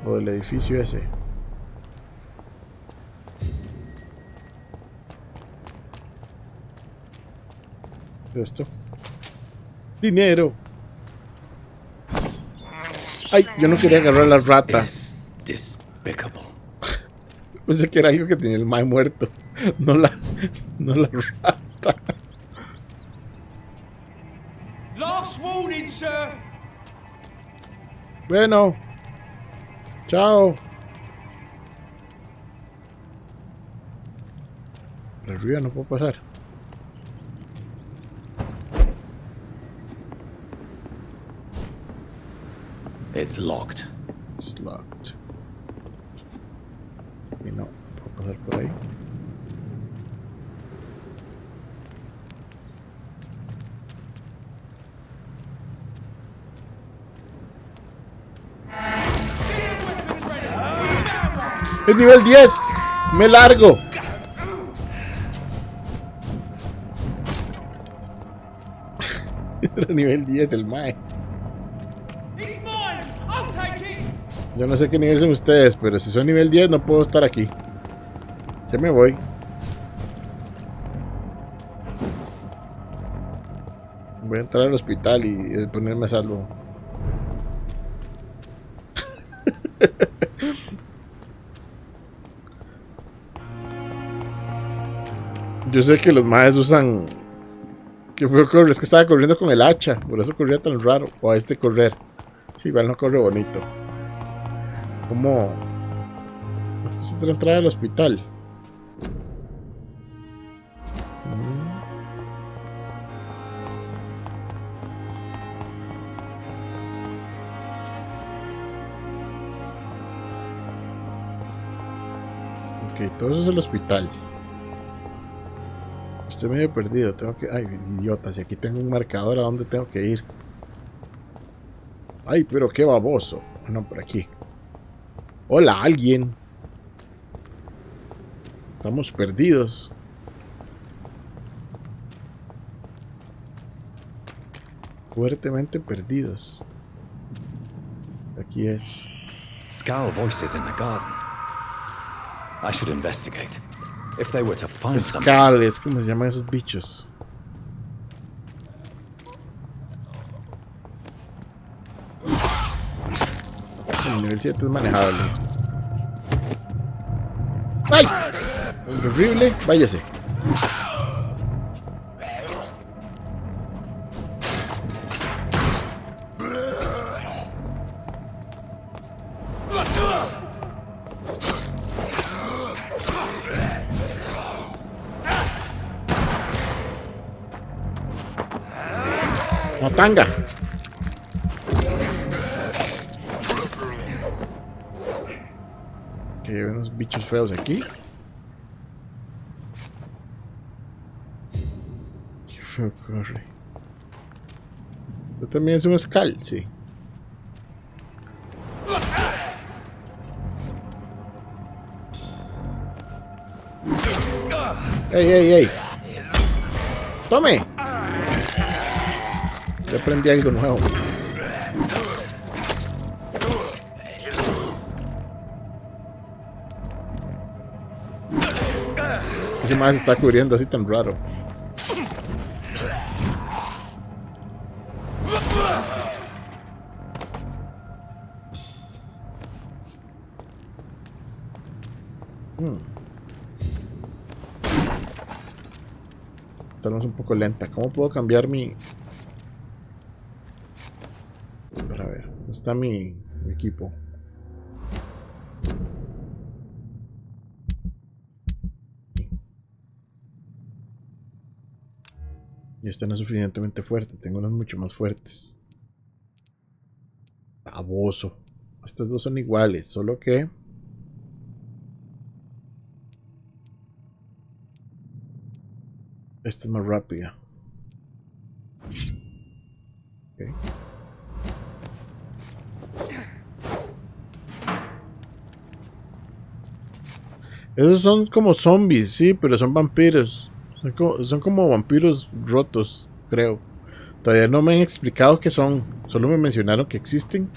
O del edificio ese. Esto. Dinero. Ay, yo no quería agarrar la rata. Despicable. Pensé que era algo que tenía el mae muerto. No la rata. Last warning, sir. Bueno. Chao. Por arriba no puedo pasar. It's locked. It's locked. Y no puedo pasar por ahí. Es nivel 10. Me largo. Era nivel 10 el mae. Yo no sé qué nivel son ustedes, pero si son nivel 10 no puedo estar aquí. Ya me voy. Voy a entrar al hospital y ponerme a salvo. Yo sé que los maes usan... ¿Qué fue correr? Es que estaba corriendo con el hacha. Por eso corría tan raro. O a este correr. Sí, igual no corre bonito. ¿Cómo? Esto es otra entrada del hospital. Ok, todo eso es el hospital. Estoy medio perdido, tengo que... Ay, idiota, si aquí tengo un marcador a dónde tengo que ir. Ay, pero qué baboso. No, por aquí. Hola, alguien. Estamos perdidos. Fuertemente perdidos. Aquí es. Scowl voices in the garden. I should investigate. If they were to find something. Escales, ¿cómo se llaman esos bichos? El nivel 7 es manejable. ¡Ay! Horrible, váyase. Matanga. Que hay unos bichos feos aquí. Qué feo corre. Esto también es un Skull, sí. ¡Ey, ey, ey! ¡Tome! Ya aprendí algo nuevo. Ese más se está cubriendo así tan raro. Estamos un poco lenta. ¿Cómo puedo cambiar mi...? Para ver, ¿dónde está mi equipo? Y este no es suficientemente fuerte. Tengo unos mucho más fuertes. Baboso. Estas dos son iguales, solo que... esta es más rápida. Okay. Esos son como zombies, sí, pero son vampiros. Son como vampiros rotos, creo. Todavía no me han explicado qué son. Solo me mencionaron que existen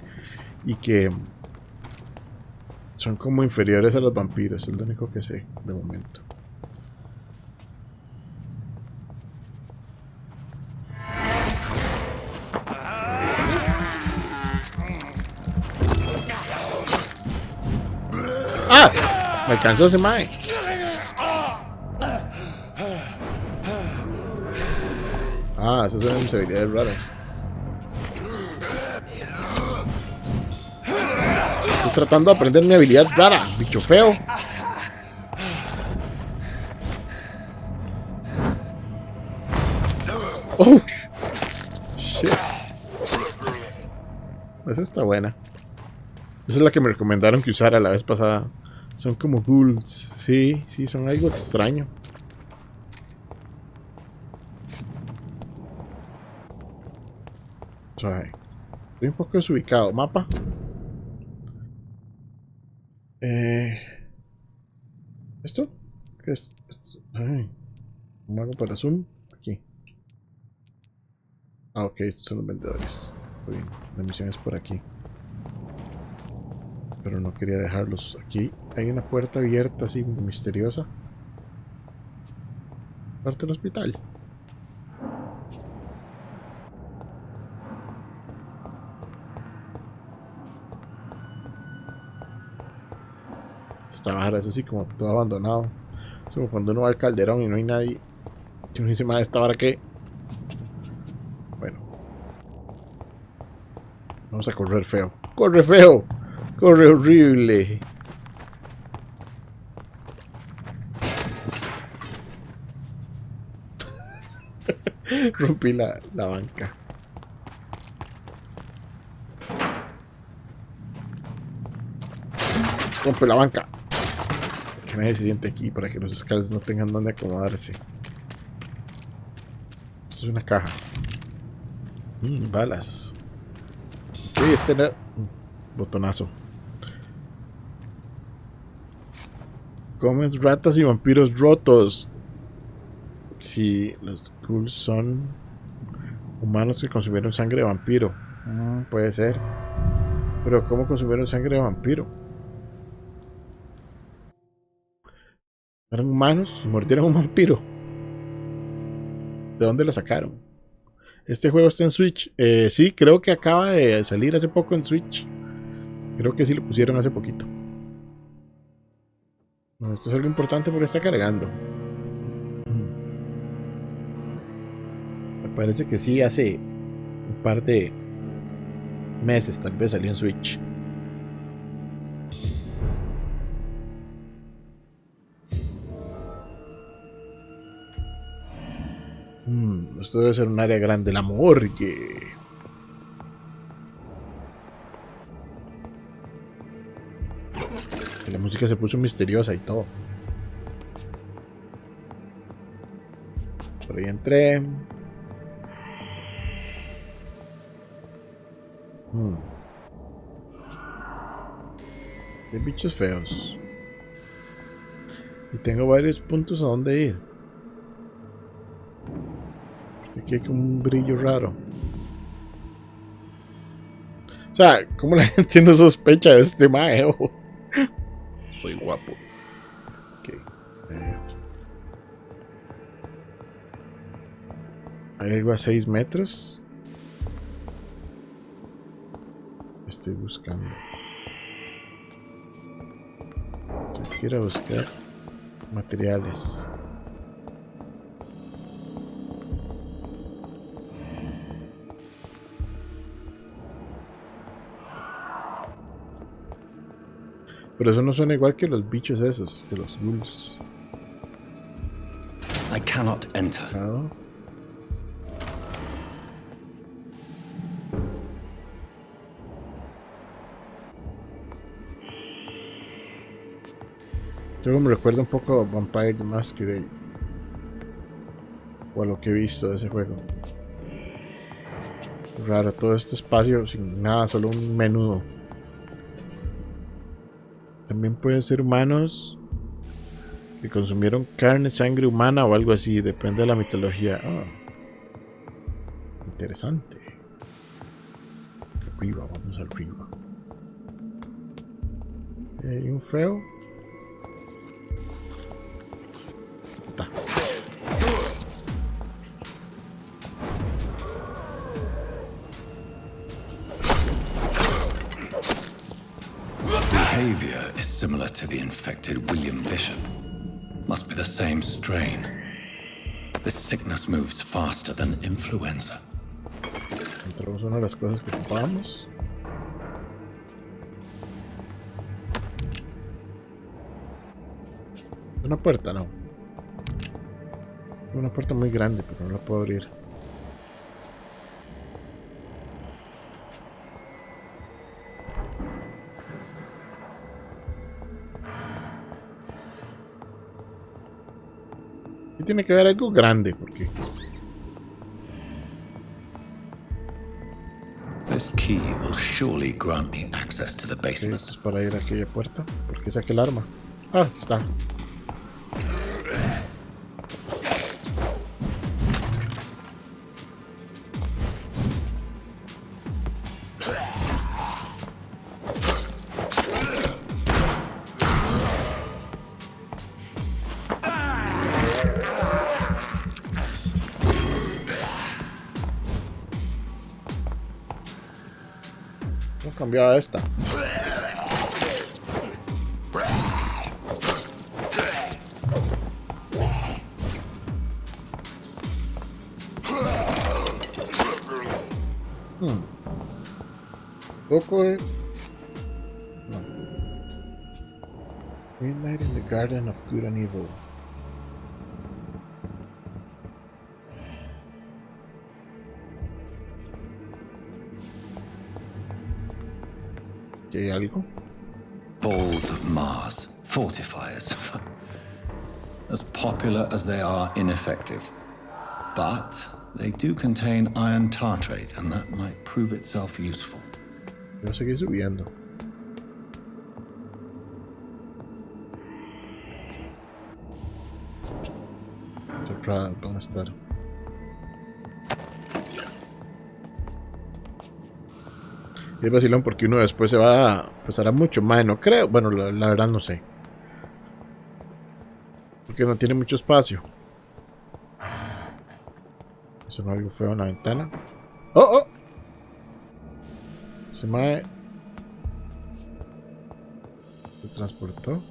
y que son como inferiores a los vampiros. Es lo único que sé de momento. ¡Ah! Me alcanzó ese mae. Ah, esas son mis habilidades raras. Estoy tratando de aprender mi habilidad rara, bicho feo. Oh, shit. Esa está buena. Esa es la que me recomendaron que usara la vez pasada. Son como ghouls. Sí, sí, son algo extraño. Suave. Estoy un poco desubicado. Mapa. ¿Esto? ¿Qué es esto? Ay, ¿cómo hago para zoom? Aquí. Ah, ok, estos son los vendedores. Muy bien, la misión es por aquí. Pero no quería dejarlos. Aquí hay una puerta abierta así misteriosa. Parte del hospital. Esta barra es así como todo abandonado. Es como cuando uno va al calderón y no hay nadie. Y uno dice, más esta vara qué. Bueno. Vamos a correr feo. ¡Corre feo! ¡Corre horrible! Rompí la banca. Rompe la banca. Que nadie se siente aquí para que los escales no tengan donde acomodarse. Esto es una caja. Balas. Sí, este era... botonazo. Comes ratas y vampiros rotos. Sí, los ghouls son humanos que consumieron sangre de vampiro. Puede ser. Pero ¿cómo consumieron sangre de vampiro? ¿Eran humanos? ¿Mordieron a un vampiro? ¿De dónde la sacaron? Este juego está en Switch. Sí, creo que acaba de salir hace poco en Switch. Creo que sí lo pusieron hace poquito. Bueno, esto es algo importante porque está cargando. Me parece que sí, hace un par de meses tal vez salió en Switch. Esto debe ser un área grande, la morgue. La música se puso misteriosa y todo. Por ahí entré. Qué bichos feos. Y tengo varios puntos a donde ir. Aquí hay como un brillo raro. O sea, ¿cómo la gente no sospecha de este mae? Oh? Soy guapo. Ok. Hay algo a 6 metros. Estoy buscando. Yo quiero buscar materiales. Pero eso no suena igual que los bichos esos, que los ghouls. I cannot enter. ¿No? Yo me recuerda un poco a Vampyr the Masquerade. O a lo que he visto de ese juego. Raro, todo este espacio sin nada, solo un menú. También pueden ser humanos que consumieron carne, sangre humana o algo así, depende de la mitología. Oh, interesante. Arriba, vamos arriba. Hay un feo. Está. Behavior is similar to the infected William Bishop. Must be the same strain. This sickness moves faster than influenza. Encontramos una de las cosas que ocupamos. Una puerta, no. Una puerta muy grande, pero no la puedo abrir. Y tiene que haber algo grande, porque This key will surely grant me access to the basement. esto es para ir a aquella puerta. ¿Por qué saqué el arma? Ah, aquí está. Cambiado a esta. Poco de... No. Midnight in the Garden of Good and Evil. ¿Hay algo? Balls of Mars, fortifiers. As popular as they are ineffective. But they do contain iron tartrate, and that might prove itself useful. Yo seguí subiendo. Cerradas van a estar. Es vacilón porque uno después se va a pasar a mucho más, no creo. Bueno, la verdad no sé. Porque no tiene mucho espacio. Eso no es algo feo en la ventana. ¡Oh, oh! Se me se transportó.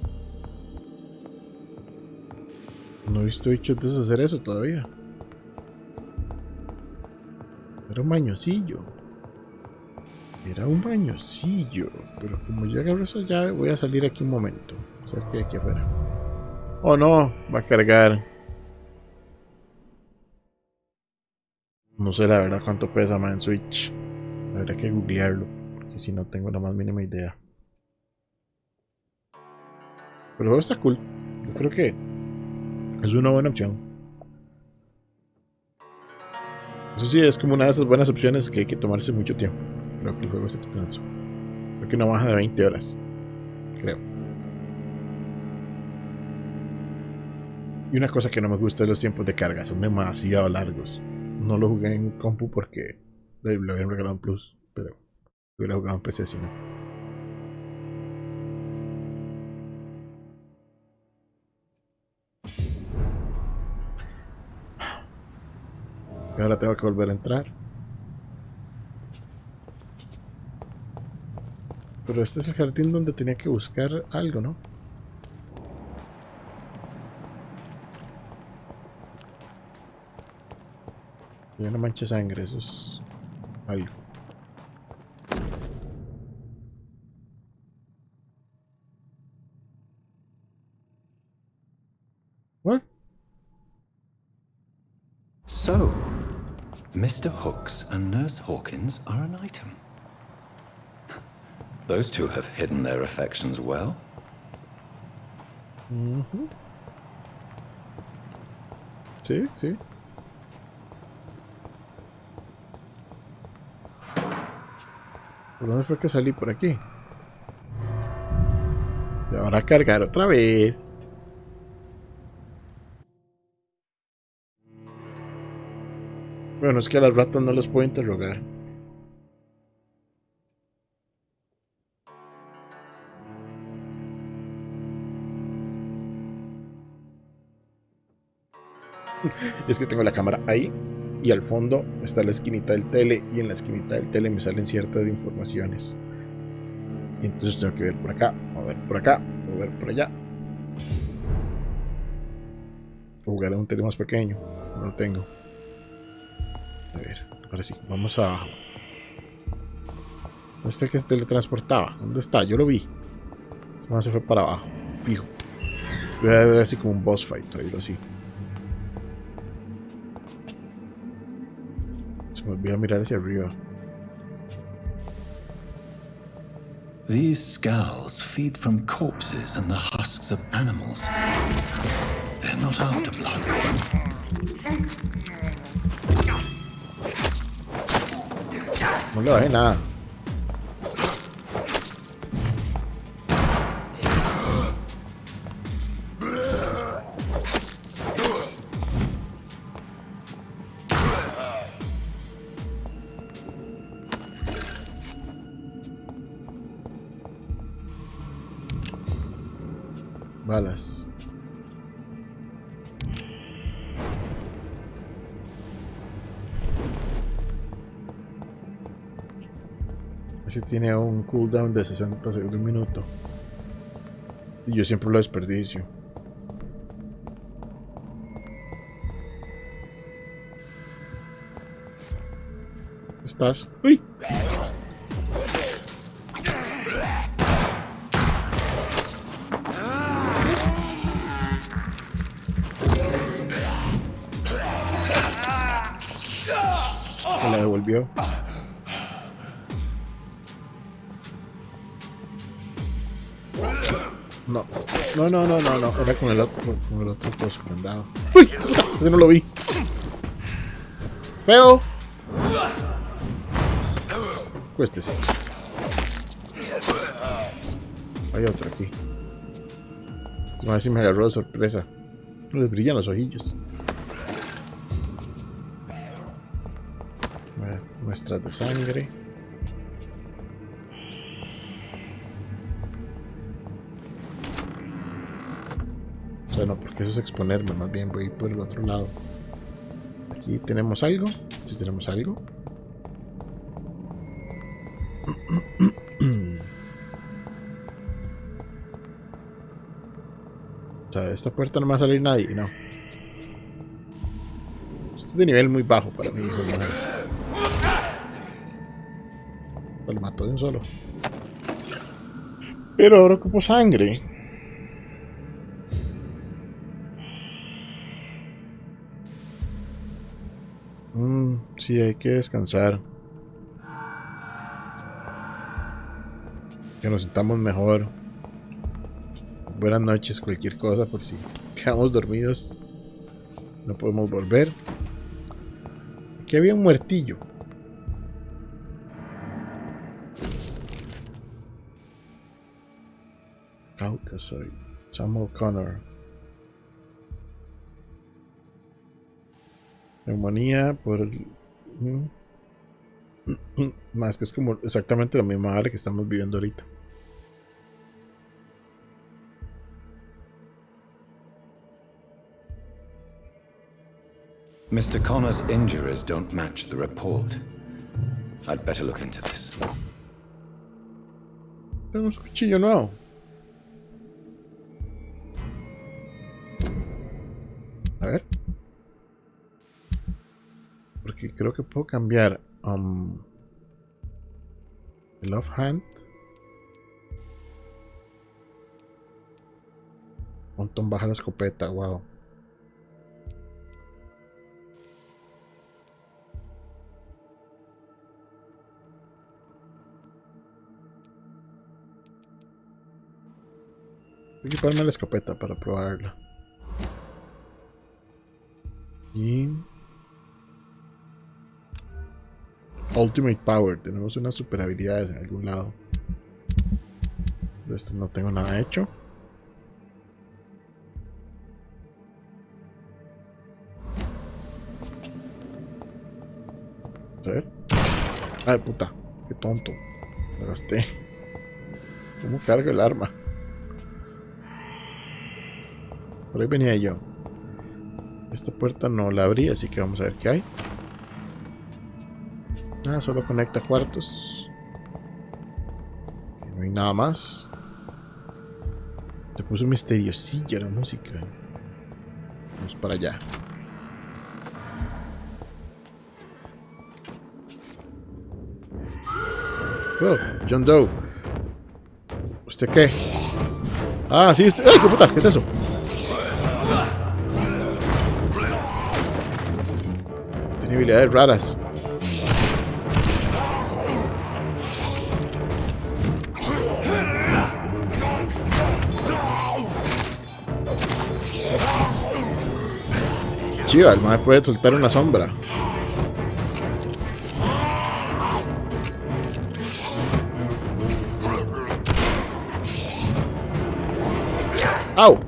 No he visto bichos de esos hacer eso todavía. Era un bañocillo. Era un bañocillo. Pero como ya agarro esa llave, voy a salir aquí un momento. O sea que aquí afuera. Oh no, va a cargar. No sé la verdad cuánto pesa Man Switch. Habrá que googlearlo. Porque si no tengo la más mínima idea. Pero el juego está cool. Yo creo que es una buena opción. Eso sí, es como una de esas buenas opciones que hay que tomarse mucho tiempo. Creo que el juego es extenso. Creo que no baja de 20 horas. Creo. Y una cosa que no me gusta es los tiempos de carga. Son demasiado largos. no lo jugué en compu porque lo habían regalado en Plus, pero lo hubiera jugado en PC si no. Y ahora tengo que volver a entrar. Pero este es el jardín donde tenía que buscar algo, ¿no? Y una mancha de sangre, eso es algo. What? So, Mr. Hooks and Nurse Hawkins are an item. Those two have hidden their affections well. Sí, sí. ¿Por dónde fue que salí? Por aquí. Y ahora a cargar otra vez. Bueno, es que a las ratas no las puedo interrogar. Es que tengo la cámara ahí y al fondo está la esquinita del tele y en la esquinita del tele me salen ciertas informaciones. Y entonces tengo que ver por acá, mover por acá, mover por allá. Jugar en un tele más pequeño, no lo tengo. A ver, ahora sí, vamos abajo. ¿Dónde está el que se teletransportaba? ¿Dónde está? Yo lo vi. Se fue para abajo, fijo. Voy a ver así como un boss fight o algo así. Se me olvidó mirar hacia arriba. These skulls feed from corpses and the husks of animals. They're not after blood. No le bajé nada. Balas. Ese tiene un cooldown de 60 segundos, un minuto. Y yo siempre lo desperdicio. ¿Estás? ¡Uy! Se la devolvió. No. No. Era con el otro coso que andaba. ¡Uy! Ese no lo vi. ¡Feo! Cuéstese. Hay otro aquí. A ver si me agarró de sorpresa. Les brillan los ojillos. Muestras de sangre. O sea, no, porque eso es exponerme. Más bien voy por el otro lado. Aquí tenemos algo. Sí, tenemos algo. O sea, de esta puerta no me va a salir nadie, no. Esto es de nivel muy bajo para mí, hijo de madre. Lo mató de un solo. Pero ahora ocupo sangre. Sí, hay que descansar. Que nos sintamos mejor. Buenas noches, cualquier cosa, por si quedamos dormidos. No podemos volver. Aquí había un muertillo. Caucasoid. Samuel Connor. Neumonía por el... Más que es como exactamente la misma área que estamos viviendo ahorita. Mr. Connor's injuries don't match the report. I'd better look into this. Tenemos un cuchillo nuevo. A ver. Porque creo que puedo cambiar el offhand. Un montón baja la escopeta, wow. Voy a equiparme la escopeta para probarla. Y... Ultimate Power. Tenemos unas super habilidades en algún lado. De esto no tengo nada hecho. A ver. Ay, puta. Qué tonto. Me gasté. ¿Cómo cargo el arma? Por ahí venía yo. Esta puerta no la abrí, así que vamos a ver qué hay. Ah, solo conecta cuartos. No hay nada más. Se puso misteriosilla la música. Vamos para allá. Oh, John Doe. ¿Usted qué? Ah, sí, usted. ¡Ay, qué puta! ¿Qué es eso? Tiene habilidades raras. Chiva, el mae puede soltar una sombra. ¡Au!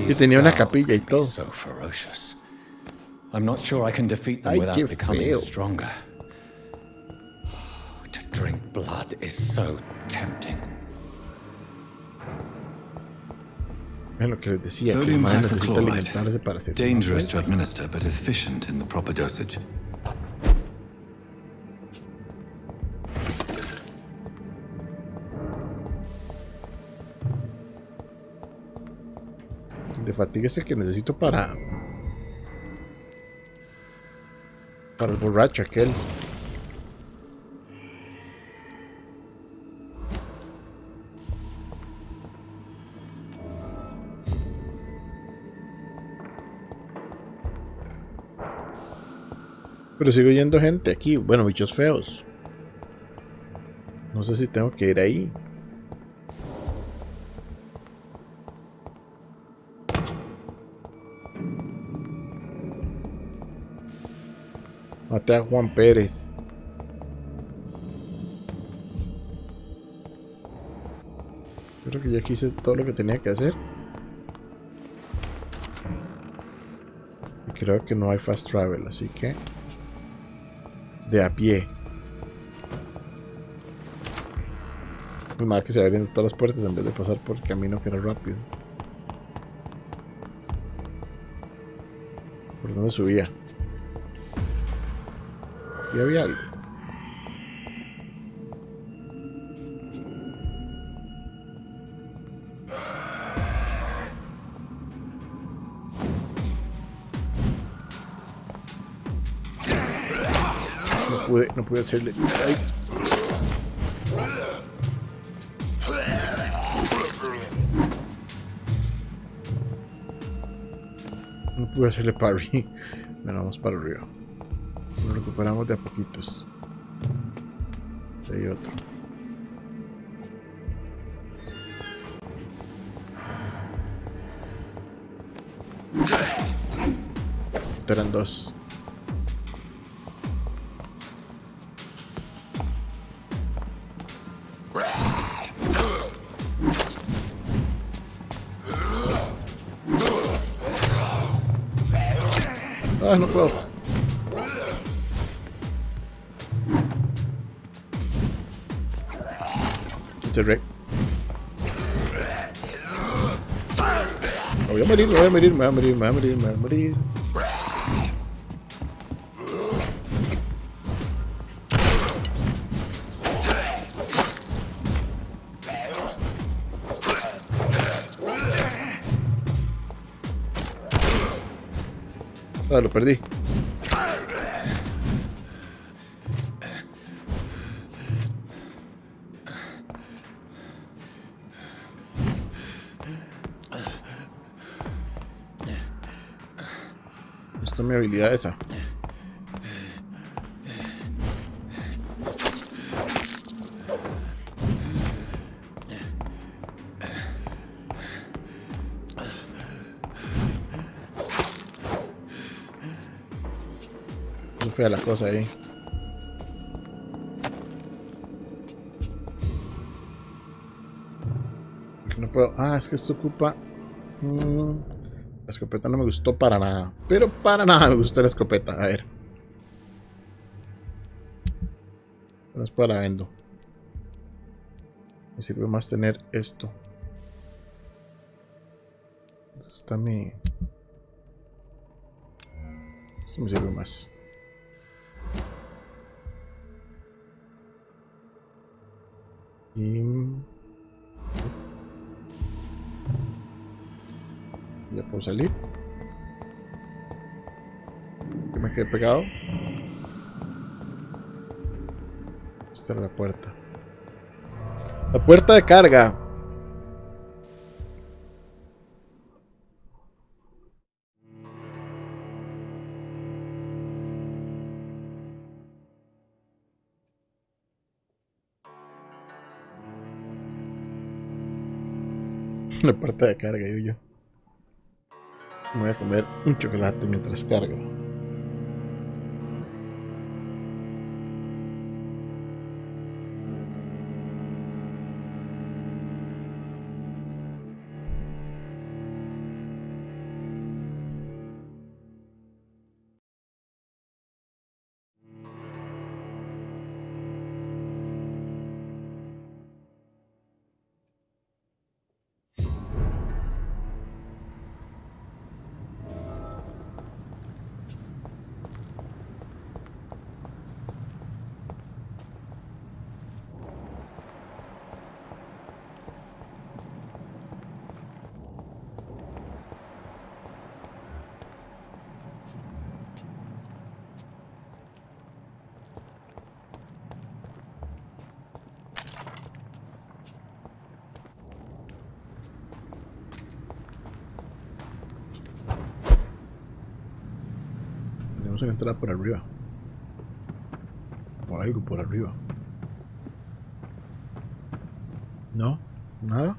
Y tenía una capilla y todo. So ferocious. I'm not sure I can defeat them Ay, without qué becoming feo. stronger. To drink blood is so tempting. Es lo que les decía, que el Sodium mae necesita hypochlorite. alimentarse para hacer. Dangerous to administer, but efficient in the proper dosage. De fatiga es el que necesito para el borracho aquel. Pero sigo yendo gente aquí. Bueno, bichos feos. No sé si tengo que ir ahí. Maté a Juan Pérez. Creo que ya aquí hice todo lo que tenía que hacer. Y creo que no hay fast travel, así que... de a pie. Pues nada, que se abriendo todas las puertas en vez de pasar por el camino que era rápido. ¿Por dónde subía? Y había algo. No pude hacerle. Ay. No pude hacerle parry. Bueno, vamos para arriba. Lo recuperamos de a poquitos. Hay otro. Ahorita eran 2. Ah, no puedo. Cerré. Me voy a morir, me voy a morir, me voy a morir, me voy a morir, me voy a morir. Ah, lo perdí. Esta es mi habilidad esa. Eso fue la cosa ahí. No puedo. Ah, es que esto ocupa. La escopeta no me gustó para nada. Pero para nada me gustó la escopeta. A ver. Después la vendo. Me sirve más tener esto. Entonces está mi. Esto me sirve más. Y. Ya puedo salir. Que me quedé pegado. Esta es la puerta. La puerta de carga. La puerta de carga, yo. Me voy a comer un chocolate mientras cargo. Tenemos que entrar por arriba. O algo por arriba. No, nada.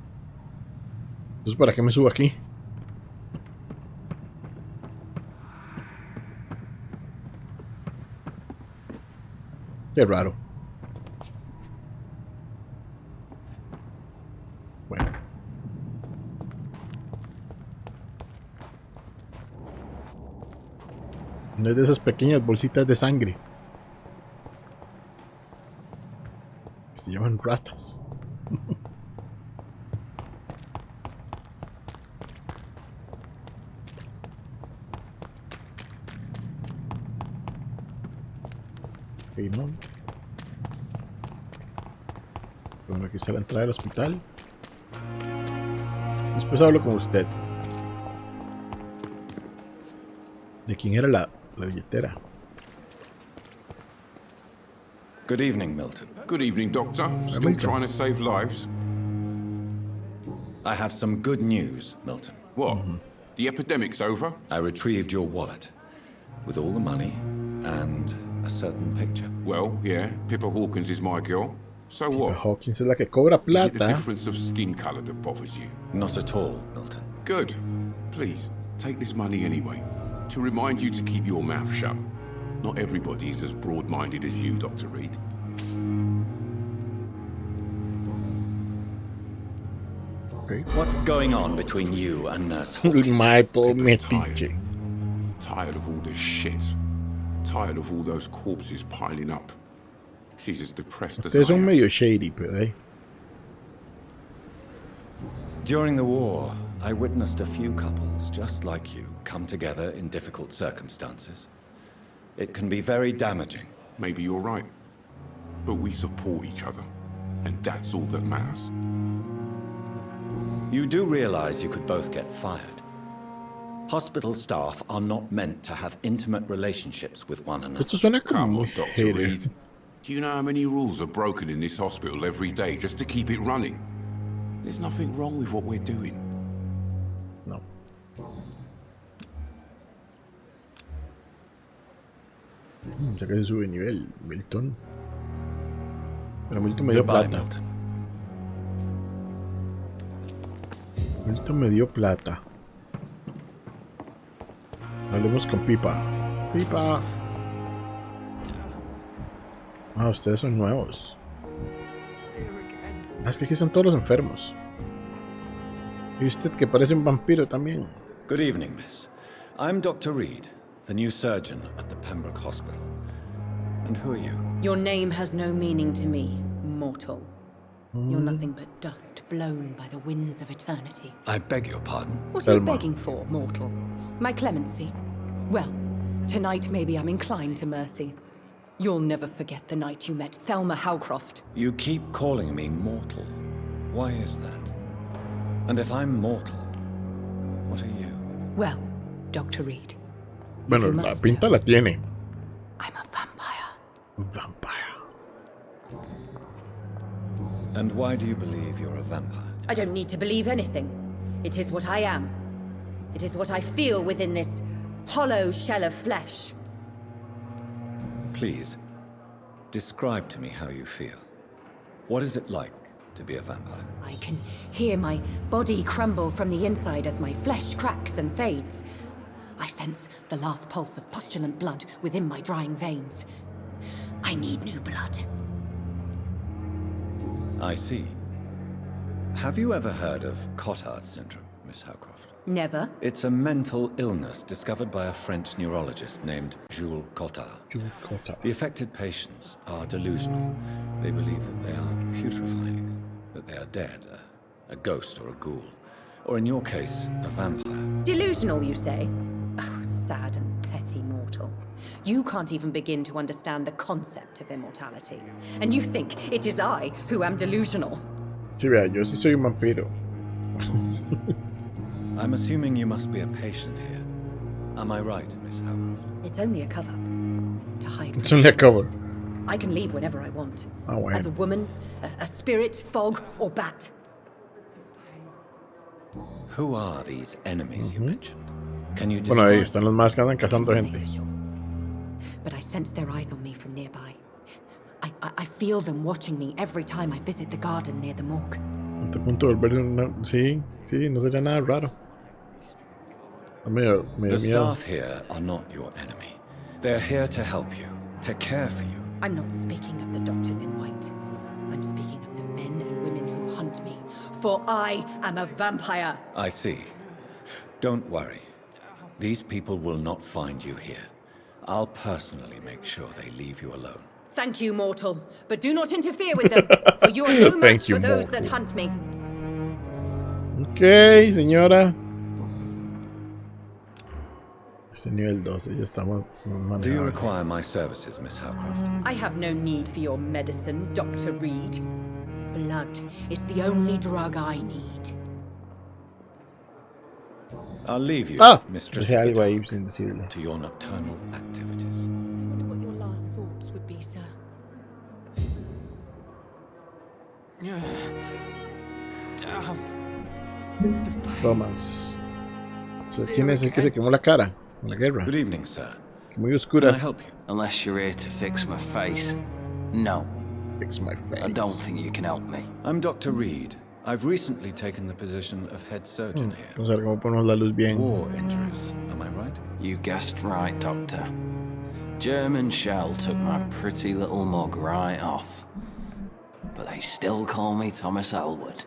Entonces, ¿para qué me subo aquí? Qué raro. Bueno. No es de esas pequeñas bolsitas de sangre. Se llaman ratas. Okay, no. Bueno, aquí está la entrada del hospital. Después hablo con usted. ¿De quién era la billetera? Good evening, Milton. Good evening, Doctor. Still trying to save lives? I have some good news, Milton. What? The epidemic's over? I retrieved your wallet with all the money and a certain picture. Well, yeah, Pippa Hawkins is my girl. So what? Hawkins es la que cobra Is it the plata. difference of skin colour that bothers you? Not at all, Milton. Good. Please, take this money anyway. To remind you to keep your mouth shut. Not everybody is as broad-minded as you, Dr. Reed. Okay. What's going on between you and Nurse El Hawkins? mae todo Tired. metiche. Tired of all this shit. Tired of all those corpses piling up. She's as depressed as I Ustedes son am. medio shady, pero During the war, I witnessed a few couples just like you come together in difficult circumstances. It can be very damaging. Maybe you're right. But we support each other. And that's all that matters. You do realize you could both get fired. Hospital staff are not meant to have intimate relationships with one another. esto suena como Come muy on, Dr. hater. Reed. Do you know how many rules are broken in this hospital every day just to keep it running? There's nothing wrong with what we're doing. No. Ya casi sube nivel, Milton. Pero Milton me dio Goodbye, plata. Milton. Milton me dio plata. Hablemos con Pipa. Pipa. Ah, ustedes son nuevos. Ah, es que aquí están todos los enfermos. Y usted que parece un vampiro también. Good evening, miss. I'm Dr. Reed, the new surgeon at the Pembroke Hospital. And who are you? Your name has no meaning to me, mortal. You're nothing but dust blown by the winds of eternity. I beg your pardon. What are you Selma. begging for, mortal? My clemency? Well, tonight maybe I'm inclined to mercy. You'll never forget the night you met Thelma Howcroft. You keep calling me mortal. Why is that? And if I'm mortal, what are you? Well, Dr. Reed, Bueno, you la must pinta la tiene. I'm a vampire. Vampire. And why do you believe you're a vampire? I don't need to believe anything. It is what I am. It is what I feel within this hollow shell of flesh. Please, describe to me how you feel. What is it like to be a vampire? I can hear my body crumble from the inside as my flesh cracks and fades. I sense the last pulse of pustulant blood within my drying veins. I need new blood. I see. Have you ever heard of Cotard syndrome, Miss Howcroft? Never. It's a mental illness discovered by a French neurologist named Jules Cotard. Jules Cotard. The affected patients are delusional. They believe that they are putrefying, that they are dead, a ghost or a ghoul, or in your case, a vampire. Delusional, you say? Oh, sad and petty mortal. You can't even begin to understand the concept of immortality. And you think it is I who am delusional. Sí, vea, yo sí soy un vampiro. I'm assuming you must be a patient here. Am I right, Miss Howcroft? It's only a cover. To hide from It's only a cover. enemies. I can leave whenever I want. Ah, bueno. As a woman, a spirit, fog, or bat. Who are these enemies you mentioned? Can you Bueno, ahí describe? están los más que andan cazando Can't say gente. for sure. But I sense their eyes on me from nearby. I feel them watching me every time I visit the garden near the morgue. A este punto de volverse una... Sí, sí, no sería nada raro. Me dio The miedo. staff here are not your enemy. They're here to help you, to care for you. I'm not speaking of the doctors in white. I'm speaking of the men and women who hunt me. For I am a vampire. I see. Don't worry. These people will not find you here. I'll personally make sure they leave you alone. Thank you, mortal. But do not interfere with them, for you are no match Thank you, for those that mortal. hunt me. Ok, señora. Este nivel 12, ya estamos Do you manejando. require my services, Miss Howcroft? I have no need for your medicine, Dr. Reed. Blood is the only drug I need. I'll leave you, Ah, Mistress dejé of the algo ahí Dark, sin decirle. to your nocturnal activities. Wonder what your last thoughts would be, sir. Thomas. O sea, ¿quién es el que se quemó la cara en la guerra? Good evening, sir. Muy Can I oscuras. help you? Unless you're here to fix my face. No, Fix my face. I don't think you can help me. I'm Dr. Reed. I've recently taken the position of head surgeon here. Vamos a ver cómo ponemos la luz bien. War injuries, am I right? You guessed right, Doctor. German shell took my pretty little mug right off. But they still call me Thomas Elwood.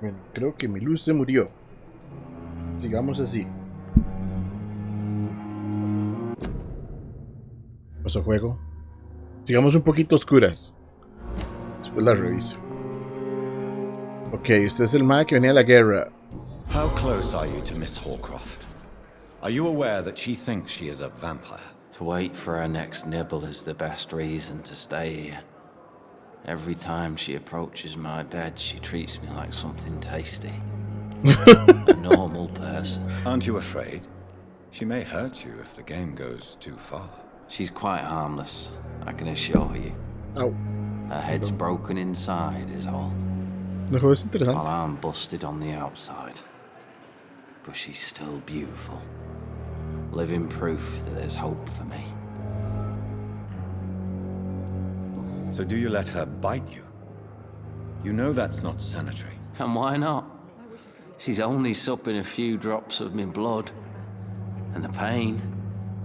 Bueno, creo que mi luz se murió. Sigamos así. Pasó juego. Sigamos un poquito oscuras. Después la reviso. Ok, este es el mae que venía de la guerra. How close are you to Miss Hallcroft? Are you aware that she thinks she is a vampire? To wait for her next nibble is the best reason to stay here. Every time she approaches my bed, she treats me like something tasty. A normal person. Aren't you afraid? She may hurt you if the game goes too far. She's quite harmless, I can assure you. Ow. Her head's broken inside is all. El juego es interesante. While I'm busted on the outside. But she's still beautiful. Living proof that there's hope for me. So do you let her bite you? You know that's not sanitary. And why not? She's only supping a few drops of my blood. And the pain,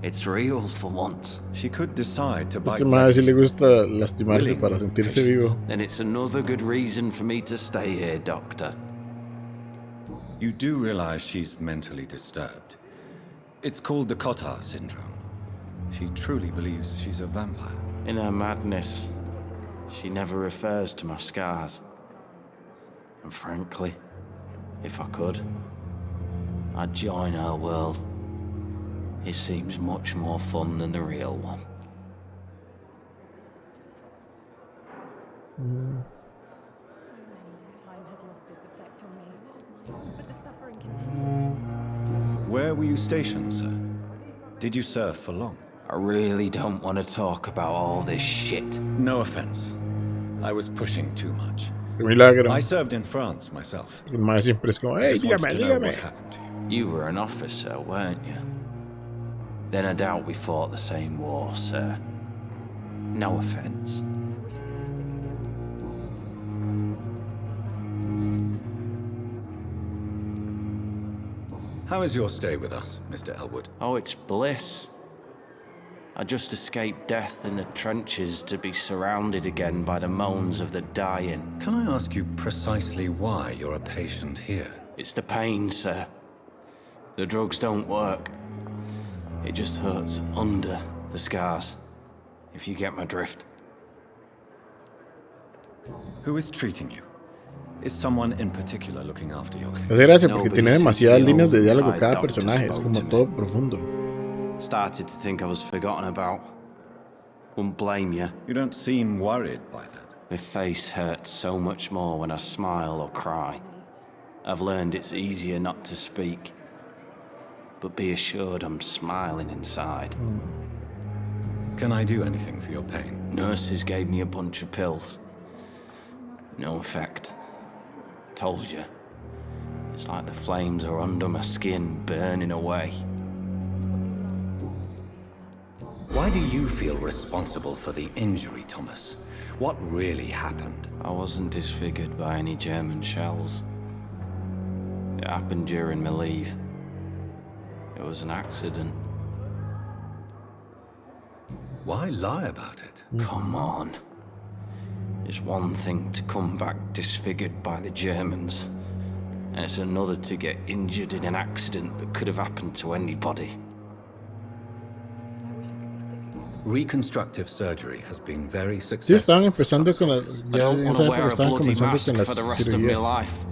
it's real for once. She could decide to bite Este mae less. sí le gusta lastimarse para sentirse vivo. Then it's another good reason for me to stay here, Doctor. You do realize she's mentally disturbed. It's called the Cotard syndrome. She truly believes she's a vampire. In her madness, she never refers to my scars. And frankly, if I could, I'd join her world. It seems much more fun than the real one. Where were you stationed, sir? Did you serve for long? I really don't want to talk about all this shit. No offense. I was pushing too much. Qué milagro. I served in France myself. El mae siempre es como, I hey, just wanted dígame, to know dígame. what happened to you. You were an officer, weren't you? Then I doubt we fought the same war, sir. No offense. How is your stay with us, Mr. Elwood? Oh, it's bliss. I just escaped death in the trenches to be surrounded again by the moans of the dying. Can I ask you precisely why you're a patient here? It's the pain, sir. The drugs don't work. It just hurts under the scars, if you get my drift. Who is treating you? Is someone in particular looking after your case? Es gracia porque tiene demasiadas líneas de diálogo cada personaje, es como todo profundo. Started to think I was forgotten about. Wouldn't blame you. You don't seem worried by that. My face hurts so much more when I smile or cry. I've learned it's easier not to speak. But be assured I'm smiling inside. Can I do anything for your pain? Nurses gave me a bunch of pills. No effect. Told you. It's like the flames are under my skin, burning away. Why do you feel responsible for the injury, Thomas? What really happened? I wasn't disfigured by any German shells. It happened during my leave. It was an accident. Why lie about it? Come on. It's one thing to come back disfigured by the Germans, and it's another to get injured in an accident that could have happened to anybody. Reconstructive surgery has been very Sí, successful. estaban empezando con las. I Ya don't en want esa to época wear a estaban bloody comenzando mask con las for the rest of my cirugías. life.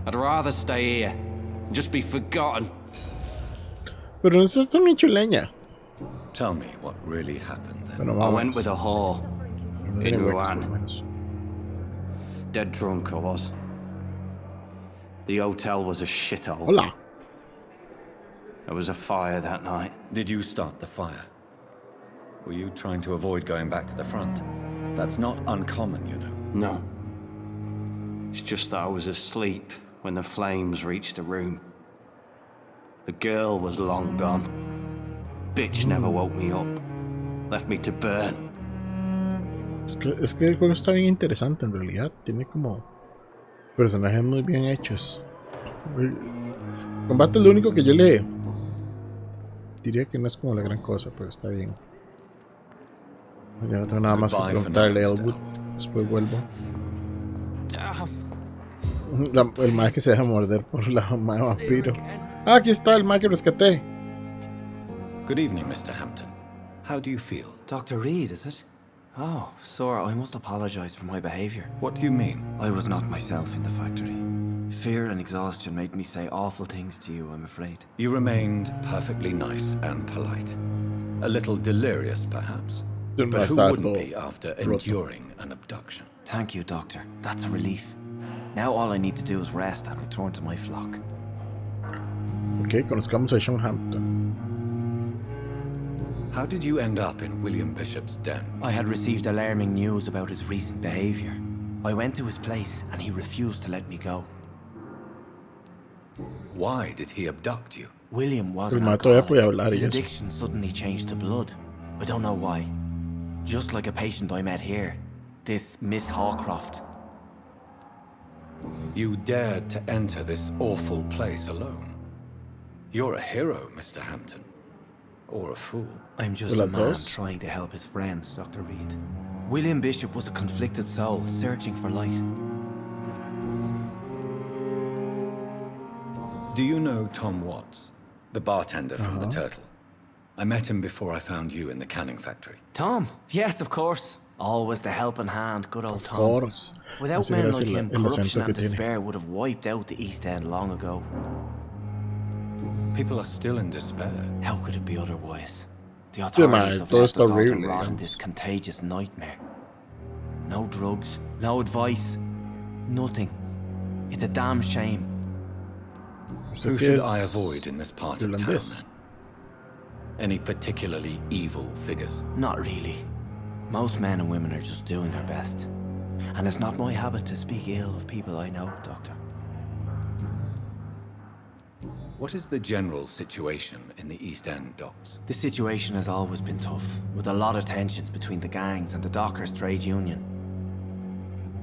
I'd rather stay here and just be forgotten. Pero no estás tan hecho leña. Tell me what really happened then. Bueno, I vamos. went with a whore in Tiene huecos, por lo Rouen. menos. Dead drunk I was. The hotel was a shithole. Hola. There was a fire that night. Did you start the fire? Were you trying to avoid going back to the front? That's not uncommon, you know. No. It's just that I was asleep when the flames reached the room. The girl was long gone. Bitch never woke me up. Left me to burn. Es que el juego está bien interesante en realidad. Tiene como personajes muy bien hechos. El combate es lo único que yo le diría que no es como la gran cosa, pero está bien. Ya no tengo nada más que preguntarle a Elwood. Después vuelvo. El mae que se deja morder por la mae vampiro. Ah, aquí está el mae que rescaté. Good evening, Mr. Hampton. How do you feel? Dr. Reed, is it? Oh, sir, I must apologize for my behavior. What do you mean? I was not myself in the factory. Fear and exhaustion made me say awful things to you, I'm afraid. You remained perfectly nice and polite. A little delirious, perhaps. But who wouldn't be after enduring an abduction? Thank you, Doctor. That's a relief. Now all I need to do is rest and return to my flock. Ok, conozcamos a Sean Hampton. How did you end up in William Bishop's den? I had received alarming news about his recent behavior. I went to his place and he refused to let me go. Why did he abduct you? William was an alcoholic. His addiction suddenly changed to blood. I don't know why. Just like a patient I met here. This Miss Hawcroft. You dared to enter this awful place alone. You're a hero, Mr. Hampton. Or a fool. I'm just a man trying to help his friends, Dr. Reed. William Bishop was a conflicted soul, searching for light. Do you know Tom Watts? The bartender from the Turtle. I met him before I found you in the canning factory. Tom? Yes, of course. Always the helping hand, good old Tom. Of course. Without men like him, corruption and despair would have wiped out the East End long ago. People are still in despair. How could it be otherwise? The authorities have left us all to rot in this contagious nightmare. No drugs, no advice, nothing. It's a damn shame. Who should I avoid in this part of town, then? Any particularly evil figures? Not really. Most men and women are just doing their best. And it's not my habit to speak ill of people I know, Doctor. What is the general situation in the East End docks? The situation has always been tough, with a lot of tensions between the gangs and the Dockers Trade Union.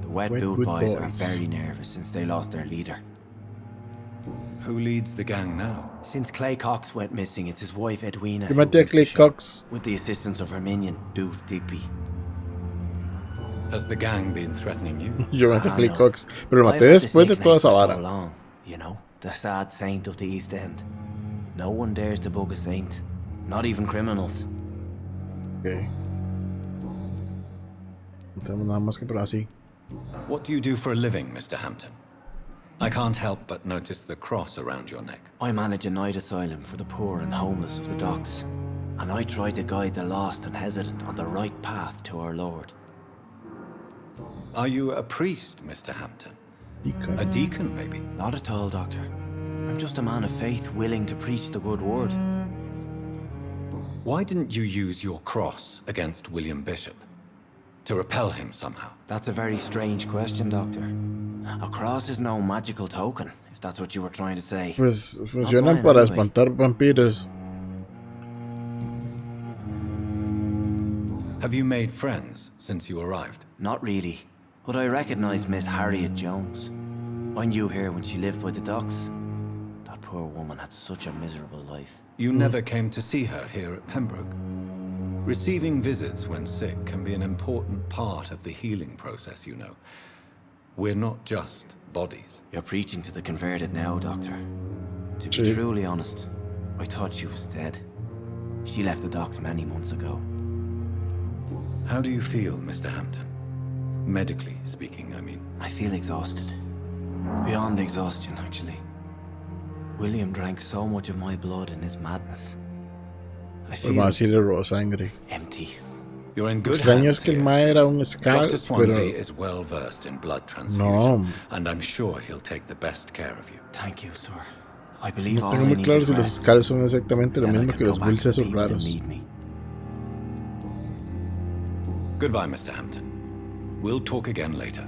The Wet Boot Boys are very nervous since they lost their leader. Who leads the gang now? Since Clay Cox went missing, it's his wife Edwina. Clay Cox. With the assistance of her minion, Dooth Digby. Has the gang been threatening you? Yo maté a Clay Cox, pero lo maté después de toda esa vara. Long, you know, the sad saint of the East End. No one dares to bug a saint, not even criminals. Okay. No tenemos nada más que por así. What do you do for a living, Mr. Hampton? I can't help but notice the cross around your neck. I manage a night asylum for the poor and homeless of the docks, and I try to guide the lost and hesitant on the right path to our Lord. Are you a priest, Mr. Hampton? Deacon. A deacon, maybe? Not at all, Doctor. I'm just a man of faith willing to preach the good word. Why didn't you use your cross against William Bishop? To repel him somehow? That's a very strange question, Doctor. A cross is no magical token, if that's what you were trying to say. Pues funcionan para espantar vampiros. Have you made friends since you arrived? Not really, but I recognize Miss Harriet Jones. I knew her when she lived by the docks. That poor woman had such a miserable life. You never came to see her here at Pembroke? Receiving visits when sick can be an important part of the healing process, you know. We're not just bodies. You're preaching to the converted now, Doctor. To be truly honest, I thought she was dead. She left the docks many months ago. How do you feel, Mr. Hampton? Medically speaking, I mean. I feel exhausted. Beyond exhaustion, actually. William drank so much of my blood in his madness. I feel empty. You're in good Extraño hands es que el here. mae era un scar, Dr. Swansea pero is well versed in blood transfusion, no. and I'm sure he'll take the best care of you. Thank you, sir. I believe No all tengo I muy need claro is si los rest. scars son exactamente lo Then I mismo can que go los back to dulces the people who raros. need me. Goodbye, Mr. Hampton. We'll talk again later.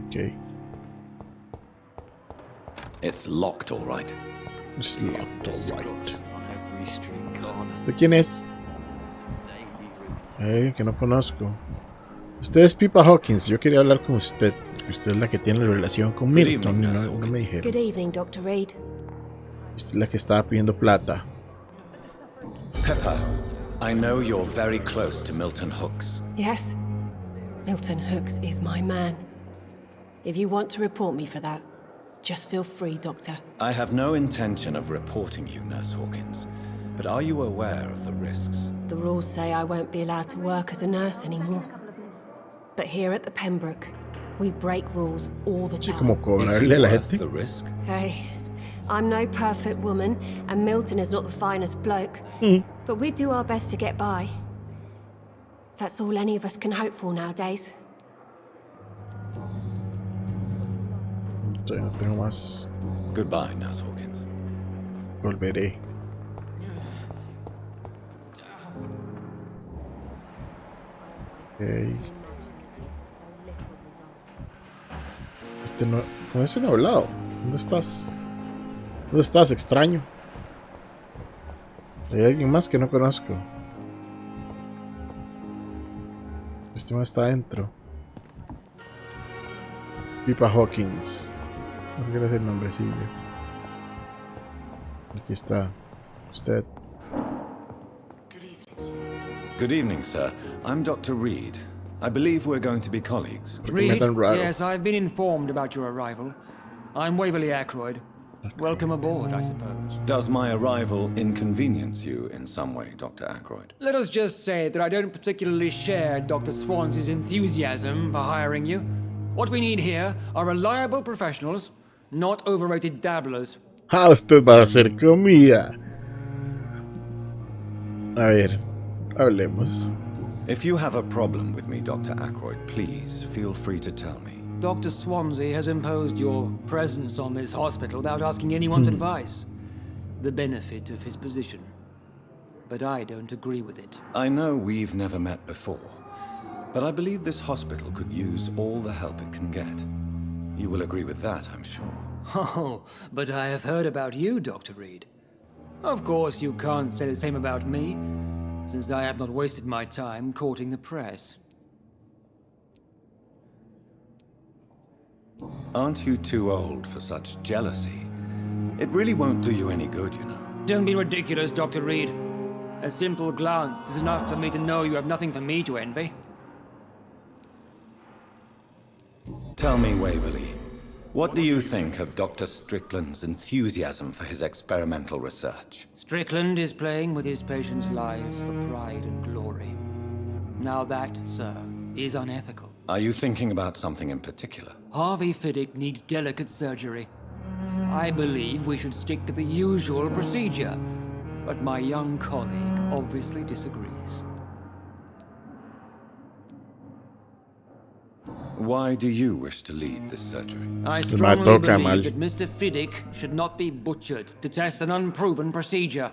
Okay. It's locked, all right. It's locked, all right. ¿De quién es? Que no conozco. Usted es Pippa Hawkins. Yo quería hablar con usted. Usted es la que tiene la relación con Milton. No me dijeron. Good evening, Dr. Reed. Usted es la que estaba pidiendo plata. Pepper, I know you're very close to Milton Hooks. Yes? Milton Hooks is my man. If you want to report me for that, just feel free, Doctor. I have no intention of reporting you, Nurse Hawkins. But are you aware of the risks? The rules say I won't be allowed to work as a nurse anymore. But here at the Pembroke, we break rules all the time. Como cobrarle a la gente. The risk? Hey, I'm no perfect woman, and Milton is not the finest bloke. But we do our best to get by. That's all any of us can hope for nowadays. No tengo más. Goodbye, Nurse Hawkins. Volveré. Okay. Con este no he hablado. ¿Dónde estás? ¿Dónde estás, extraño? Hay alguien más que no conozco. Este no está adentro. Pippa Hawkins. No quiero decir el nombrecillo. Aquí está. Usted. Good evening, sir. I'm Dr. Reed. I believe we're going to be colleagues. Reed? Yes, I've been informed about your arrival. I'm Waverly Ackroyd. Welcome aboard, I suppose. Does my arrival inconvenience you in some way, Dr. Ackroyd? Let us just say that I don't particularly share Dr. Swansea's enthusiasm for hiring you. What we need here are reliable professionals, not overrated dabblers. Ah, usted va a hacer comida. A ver, hablemos. If you have a problem with me, Dr. Ackroyd, please feel free to tell me. Dr. Swansea has imposed your presence on this hospital without asking anyone's advice. The benefit of his position. But I don't agree with it. I know we've never met before, But I believe this hospital could use all the help it can get. You will agree with that, I'm sure. Oh, but I have heard about you, Dr. Reed. Of course, you can't say the same about me, since I have not wasted my time courting the press. Aren't you too old for such jealousy? It really won't do you any good, you know. Don't be ridiculous, Dr. Reed. A simple glance is enough for me to know you have nothing for me to envy. Tell me, Waverly, what do you think of Dr. Strickland's enthusiasm for his experimental research? Strickland is playing with his patients' lives for pride and glory. Now that, sir, is unethical. Are you thinking about something in particular? Harvey Fiddick needs delicate surgery. I believe we should stick to the usual procedure, but my young colleague obviously disagrees. Why do you wish to lead this surgery? I strongly believe that Mr. Fiddick should not be butchered to test an unproven procedure.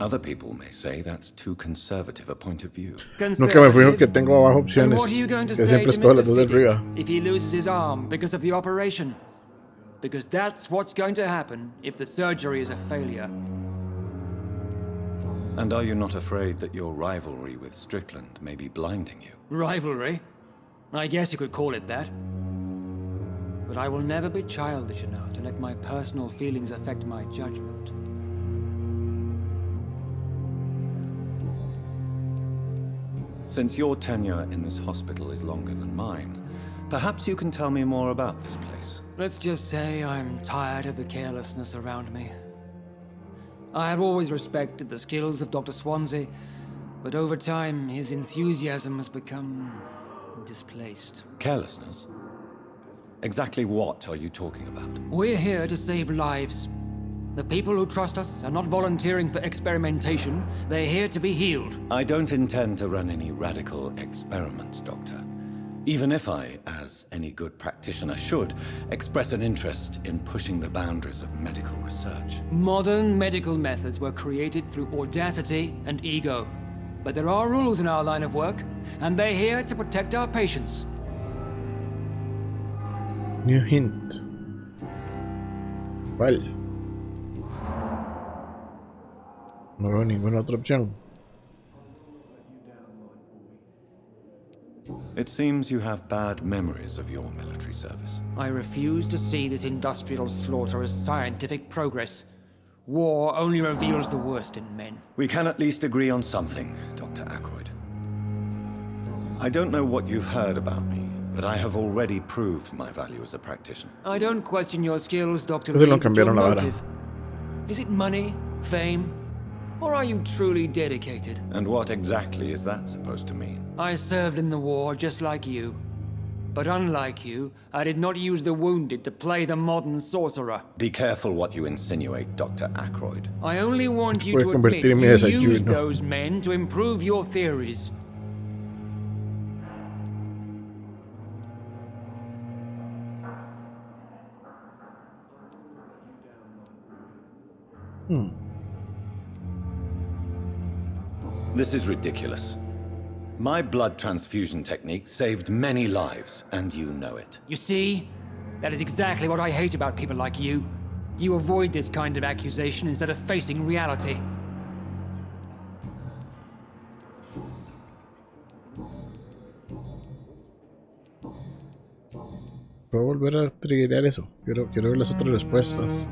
Other people may say that's too conservative a point of view. Nunca me fijo que tengo abajo opciones. What are you going to Que say siempre to escojo Mr. las dos de arriba. Fiddick if he loses his arm because of the operation? Because that's what's going to happen if the surgery is a failure. And are you not afraid that your rivalry with Strickland may be blinding you? Rivalry? I guess you could call it that. But I will never be childish enough to let my personal feelings affect my judgment. Since your tenure in this hospital is longer than mine, perhaps you can tell me more about this place. Let's just say I'm tired of the carelessness around me. I have always respected the skills of Dr. Swansea, but over time his enthusiasm has become displaced. Carelessness? Exactly what are you talking about? We're here to save lives. The people who trust us are not volunteering for experimentation. They're here to be healed. I don't intend to run any radical experiments, Doctor. Even if I, as any good practitioner should, express an interest in pushing the boundaries of medical research. Modern medical methods were created through audacity and ego. But there are rules in our line of work, and they're here to protect our patients. New hint. ¿Cuál? No veo ninguna otra opción. It seems you have bad memories of your military service. I refuse to see this industrial slaughter as scientific progress. War only reveals the worst in men. We can at least agree on something, Dr. Ackroyd. I don't know what you've heard about me, but I have already proved my value as a practitioner. I don't question your skills, Dr. Entonces lo Reed, but cambiaron your la vara. motive. Is it money, fame, or are you truly dedicated? And what exactly is that supposed to mean? I served in the war just like you. But unlike you, I did not use the wounded to play the modern sorcerer. Be careful what you insinuate, Dr. Ackroyd. I only want you Puede to admit convertir en mi you desayuno. used those men to improve your theories. This is ridiculous. My blood transfusion technique saved many lives, and you know it. You see? That is exactly what I hate about people like you. You avoid this kind of accusation instead of facing reality. ¿Puedo volver a triggerear eso? Quiero ver las otras respuestas.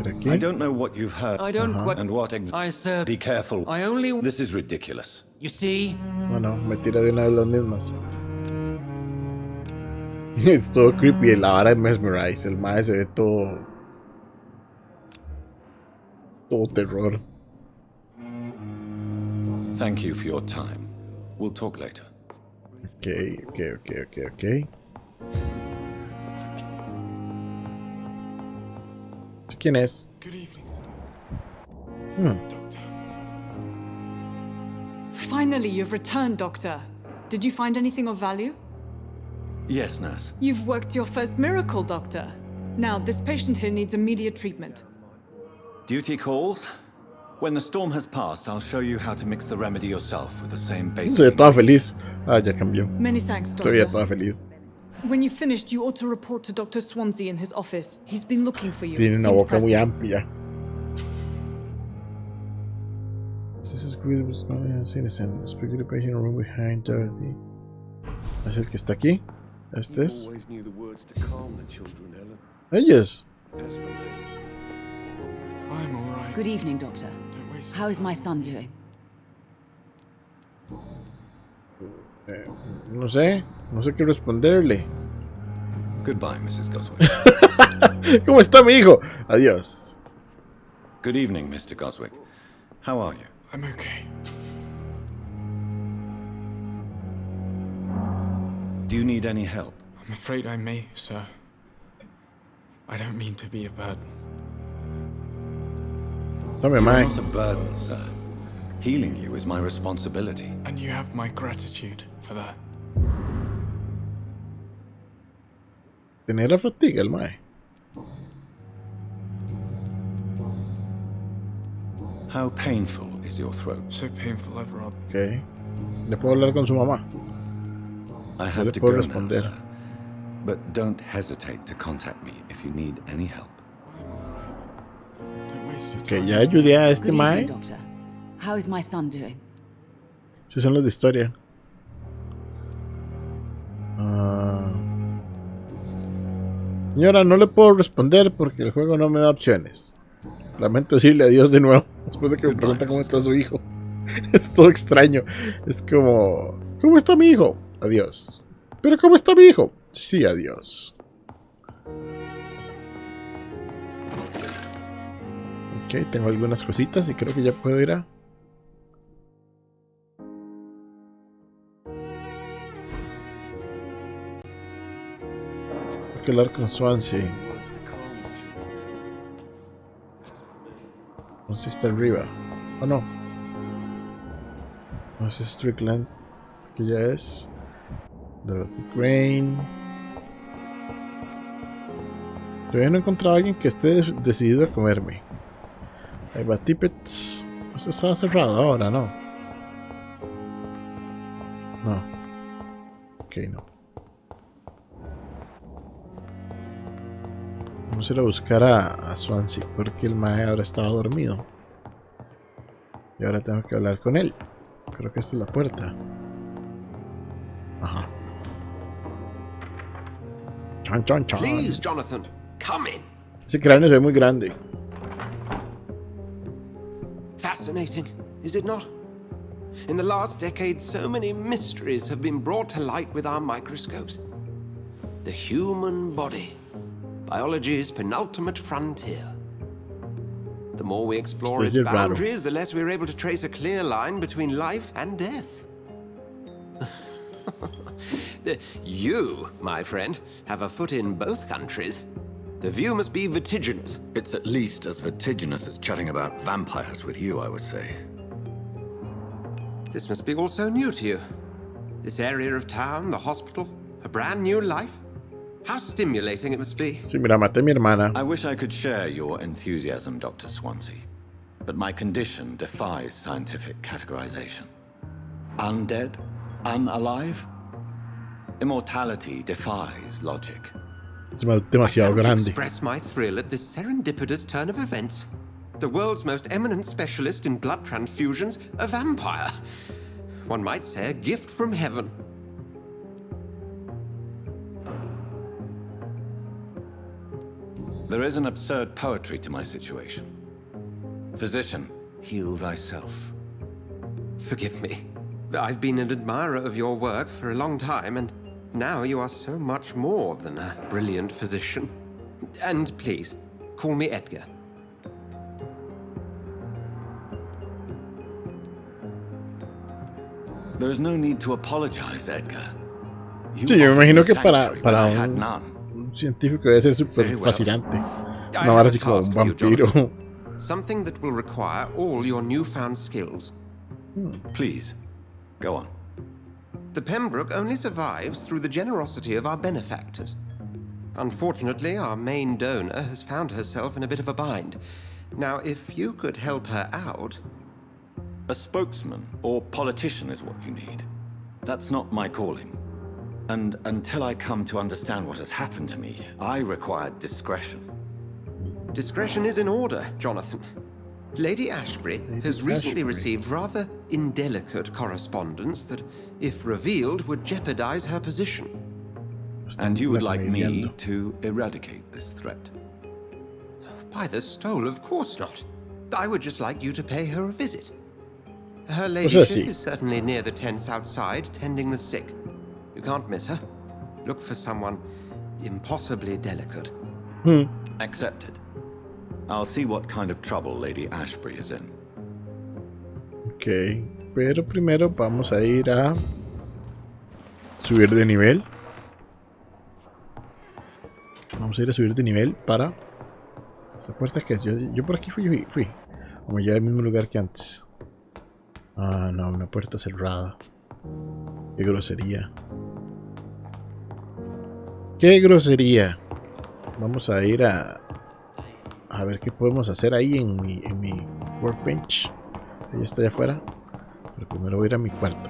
Aquí. I don't know what you've heard. I don't and what I served. Be careful. I only. This is ridiculous. You see? No, me tira de una de las mismas. Es todo creepy. La vara de Mesmerize. El mae se ve todo. Todo terror. Thank you for your time. We'll talk later. Okay. ¿Quién es? Good evening. Doctor. Finally, you've returned, Doctor. Did you find anything of value? Yes, nurse. You've worked your first miracle, Doctor. Now, this patient here needs immediate treatment. Duty calls. When the storm has passed, I'll show you how to mix the remedy yourself with the same basic. Estoy toda feliz. Ah, ya cambió. Many thanks, Doctor. Estoy toda feliz. When you've finished, you ought to report to Dr. Swansea in his office. He's been looking for you. Tiene una Seemed boca muy pressing. amplia. This is good. Speak to the patient room behind Dorothy. ¿Es el que está aquí? Este es. Ellos. I'm all right. Good evening, Doctor. How is my son doing? No sé qué responderle. Goodbye, Mrs. Goswick. ¿Cómo está mi hijo? Adiós. Good evening, Mr. Goswick. How are you? I'm okay. Do you need any help? I'm afraid I may, sir. I don't mean to be a burden. Dame, You're mae. not a burden, sir. Healing you is my responsibility. And you have my gratitude for that. Tenía la fatiga el mae. How painful is your throat? So painful I'd rather. Ok. ¿Le puedo hablar con su mamá? I have le to puedo go now, responder. sir. But don't hesitate to contact me if you need any help. Don't waste your Ok, time. ya ayudé a este Good mae. evening, Doctor. How is my son doing? Sí, son los de historia. Ah. Señora, no le puedo responder porque el juego no me da opciones. Lamento decirle adiós de nuevo. Después de que me pregunta cómo está su hijo. Es todo extraño. Es como... ¿Cómo está mi hijo? Adiós. ¿Pero cómo está mi hijo? Sí, adiós. Ok, tengo algunas cositas y creo que ya puedo ir a... Hay que hablar con Swansea. No sé si está arriba. ¿O no? No sé, Strickland. Que ya es. Dorothy Crane. Todavía no he encontrado a alguien que esté decidido a comerme. Ahí va Tippets. Eso está cerrado ahora, ¿no? No. Ok, no. Vamos a ir a buscar a Swansea porque el mae ahora estaba dormido. Y ahora tengo que hablar con él. Creo que esta es la puerta. Ajá. Chan, chan, chan. Please, Jonathan, come in. Ese cráneo se ve muy grande. Fascinating, is it not? In the last decade, so many mysteries have been brought to light with our microscopes. The human body, biology's penultimate frontier. The more we explore its boundaries, the less we're able to trace a clear line between life and death. You, my friend, have a foot in both countries. The view must be vertiginous. It's at least as vertiginous as chatting about vampires with you, I would say. This must be all so new to you. This area of town, the hospital, a brand new life. How stimulating it must be. Sí, mira, maté a mi hermana. I wish I could share your enthusiasm, Dr. Swansea, but my condition defies scientific categorization. Undead? Unalive? Immortality defies logic. Es demasiado grande. Express my thrill at this serendipitous turn of events. The world's most eminent specialist in blood transfusions, a vampire. One might say a gift from heaven. There is an absurd poetry to my situation. Physician, heal thyself. Forgive me. I've been an admirer of your work for a long time, and now you are so much more than a brilliant physician. And please, call me Edgar. There is no need to apologize, Edgar. Sí, yo me imagino que para un científico debe ser súper fascinante. Una vara así como un vampiro. Something that will require all your newfound skills. Please, go on. The Pembroke only survives through the generosity of our benefactors. Unfortunately, our main donor has found herself in a bit of a bind, Now, if you could help her out... A spokesman or politician is what you need. That's not my calling. And until I come to understand what has happened to me, I require discretion. Discretion is in order, Jonathan. Lady Ashbury has recently received rather indelicate correspondence that, if revealed, would jeopardize her position. And you would like me to eradicate this threat? By the stole, of course not. I would just like you to pay her a visit. Her ladyship is certainly near the tents outside, tending the sick. You can't miss her. Look for someone impossibly delicate. Accepted. I'll see what kind of trouble Lady Ashbury is in. Ok, pero primero vamos a ir a subir de nivel. Vamos a ir a subir de nivel para... ¿Esta puerta qué es? Yo por aquí fui. Como ya al mismo lugar que antes. Ah, no, una puerta cerrada. Qué grosería. Qué grosería. Vamos a ir a ver qué podemos hacer ahí en mi workbench. Ahí está allá afuera. Pero primero voy a ir a mi cuarto.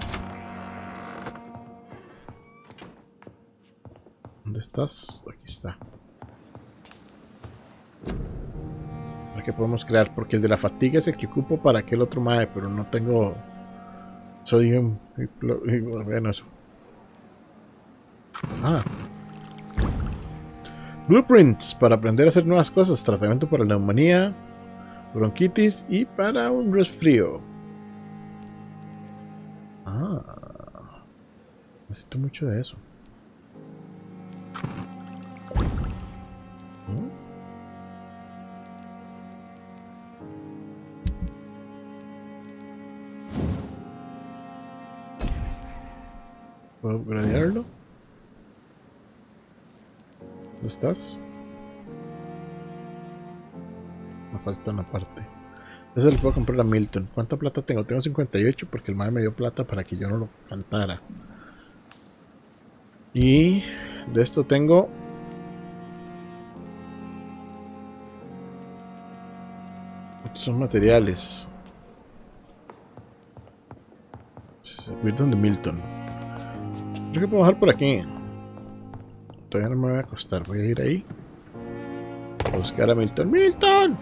¿Dónde estás? Aquí está. A ver qué podemos crear. Porque el de la fatiga es el que ocupo para aquel otro mae. Pero no tengo sodium. Bueno, eso. Ah. Blueprints para aprender a hacer nuevas cosas. Tratamiento para la neumonía, bronquitis y para un resfrío. Ah, necesito mucho de eso. ¿Puedo upgradearlo? ¿Dónde estás? Me falta una parte. Ese le puedo comprar a Milton. ¿Cuánta plata tengo? Tengo 58 porque el mae me dio plata para que yo no lo plantara. Y de esto tengo... Estos son materiales. Milton de Milton. Creo que puedo bajar por aquí. Todavía no me voy a acostar. Voy a ir ahí. A buscar a Milton. ¡Milton!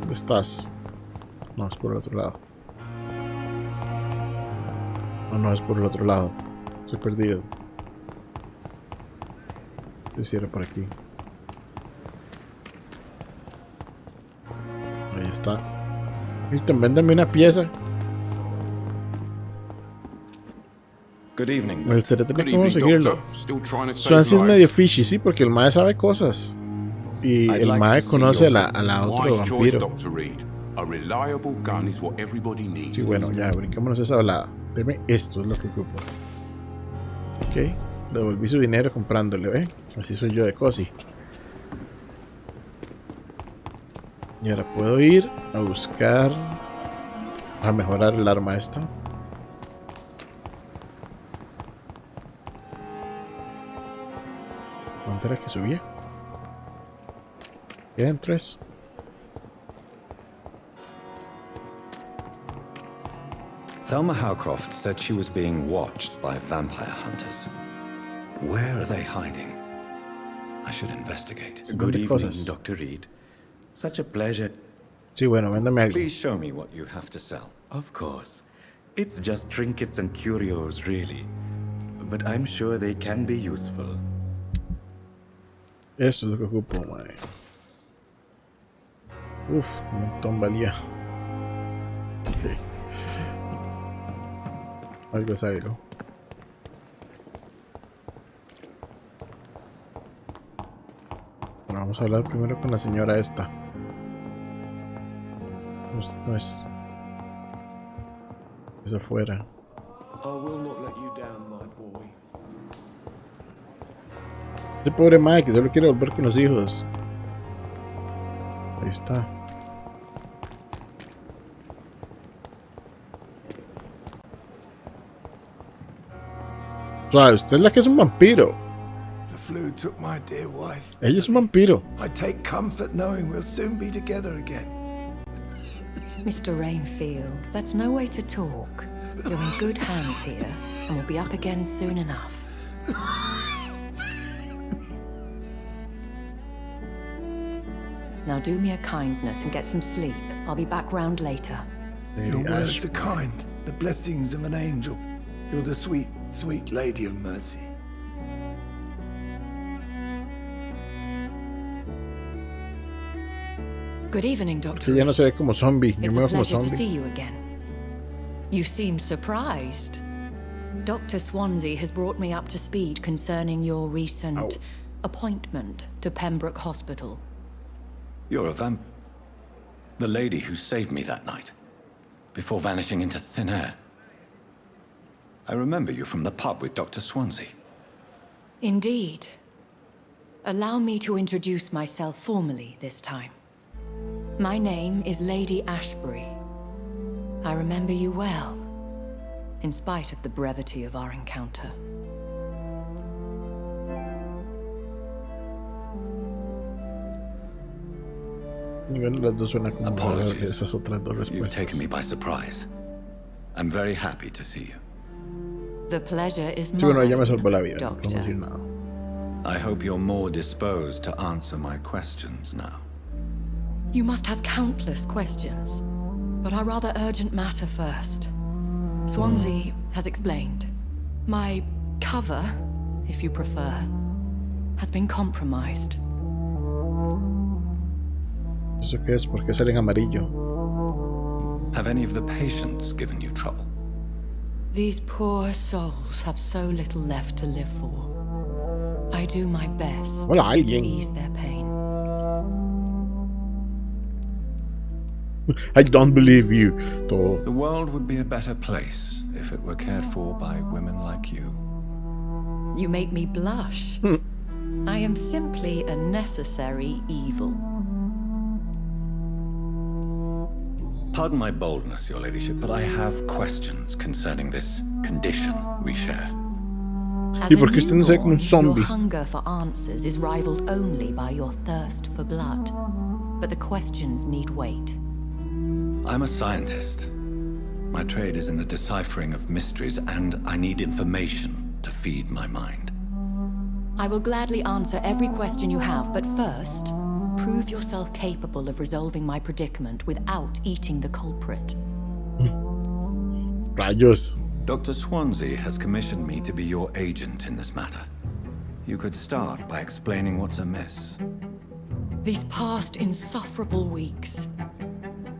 ¿Dónde estás? No, es por el otro lado. No, es por el otro lado. Estoy perdido. ¿Qué hiciera por aquí? Ahí está. Milton, véndame una pieza. Good evening. Me gustaría tener cómo seguirlo. Swansea es medio fishy, sí, porque el mae sabe cosas. Y el mae conoce a la otra vampiro. Sí, bueno, ya, brinquémonos esa hablada. Deme esto, es lo que ocupo. Ok, devolví su dinero comprándole, ¿eh? Así soy yo de cosi. Y ahora puedo ir a buscar... a mejorar el arma esta. ¿Cuánto era que subía? Quedan 3. Thelma Howcroft said she was being watched by vampire hunters. Where are they hiding? I should investigate. Good evening, Dr. Reed. Such a pleasure. Sí, bueno, véndame algo. Please show me what you have to sell. Of course. It's just trinkets and curios, really. But I'm sure they can be useful. Esto es lo que ocupo, madre. Uf, un montón valía. Ok. Algo es algo. Bueno, vamos a hablar primero con la señora esta. No es. Es afuera. Ese pobre Mike que solo quiere volver con los hijos. Ahí está. O sea, usted es la que es un vampiro. flu took my dear wife. Ella es un vampiro. I take comfort knowing we'll soon be together again. Mr. Rainfield, that's no way to talk. You're in good hands here, and we'll be up again soon enough. Now do me a kindness and get some sleep. I'll be back round later. Your words are kind, the blessings of an angel. You're the sweet, sweet lady of mercy. Good evening, Doctor. Que ya no se ve como zombie. Yo It's me a veo como pleasure to see zombie. you again. You seem surprised. Dr. Swansea has brought me up to speed concerning your recent appointment to Pembroke Hospital. You're a the lady who saved me that night, before vanishing into thin air. I remember you from the pub with Dr. Swansea. Indeed. Allow me to introduce myself formally this time. My name is Lady Ashbury. I remember you well, in spite of the brevity of our encounter. Las dos suenan como Apologies. esas otras dos You've respuestas. taken me by surprise. I'm very happy to see you. The pleasure is Sí, bueno, ella me mine, salvó la vida. No Doctor. podemos decir nada. I hope you're more disposed to answer my questions now. You must have countless questions, but our rather urgent matter first. Swansea has explained. My cover, if you prefer, has been compromised. ¿Eso qué es? ¿Por qué sale en amarillo? Have any of the patients given you trouble? These poor souls have so little left to live for. I do my best Hola, to alguien. ease their pain. I don't believe you. Todo. The world would be a better place if it were cared for by women like you. You make me blush. I am simply a necessary evil. Pardon my boldness, Your Ladyship, but I have questions concerning this condition we share. As ¿Y a por qué usted no se ve como un newborn, zombie? your hunger for answers is rivaled only by your thirst for blood. But the questions need wait. I'm a scientist. My trade is in the deciphering of mysteries, and I need information to feed my mind. I will gladly answer every question you have, but first, prove yourself capable of resolving my predicament without eating the culprit. Rayos. Dr. Swansea has commissioned me to be your agent in this matter. You could start by explaining what's amiss. These past insufferable weeks,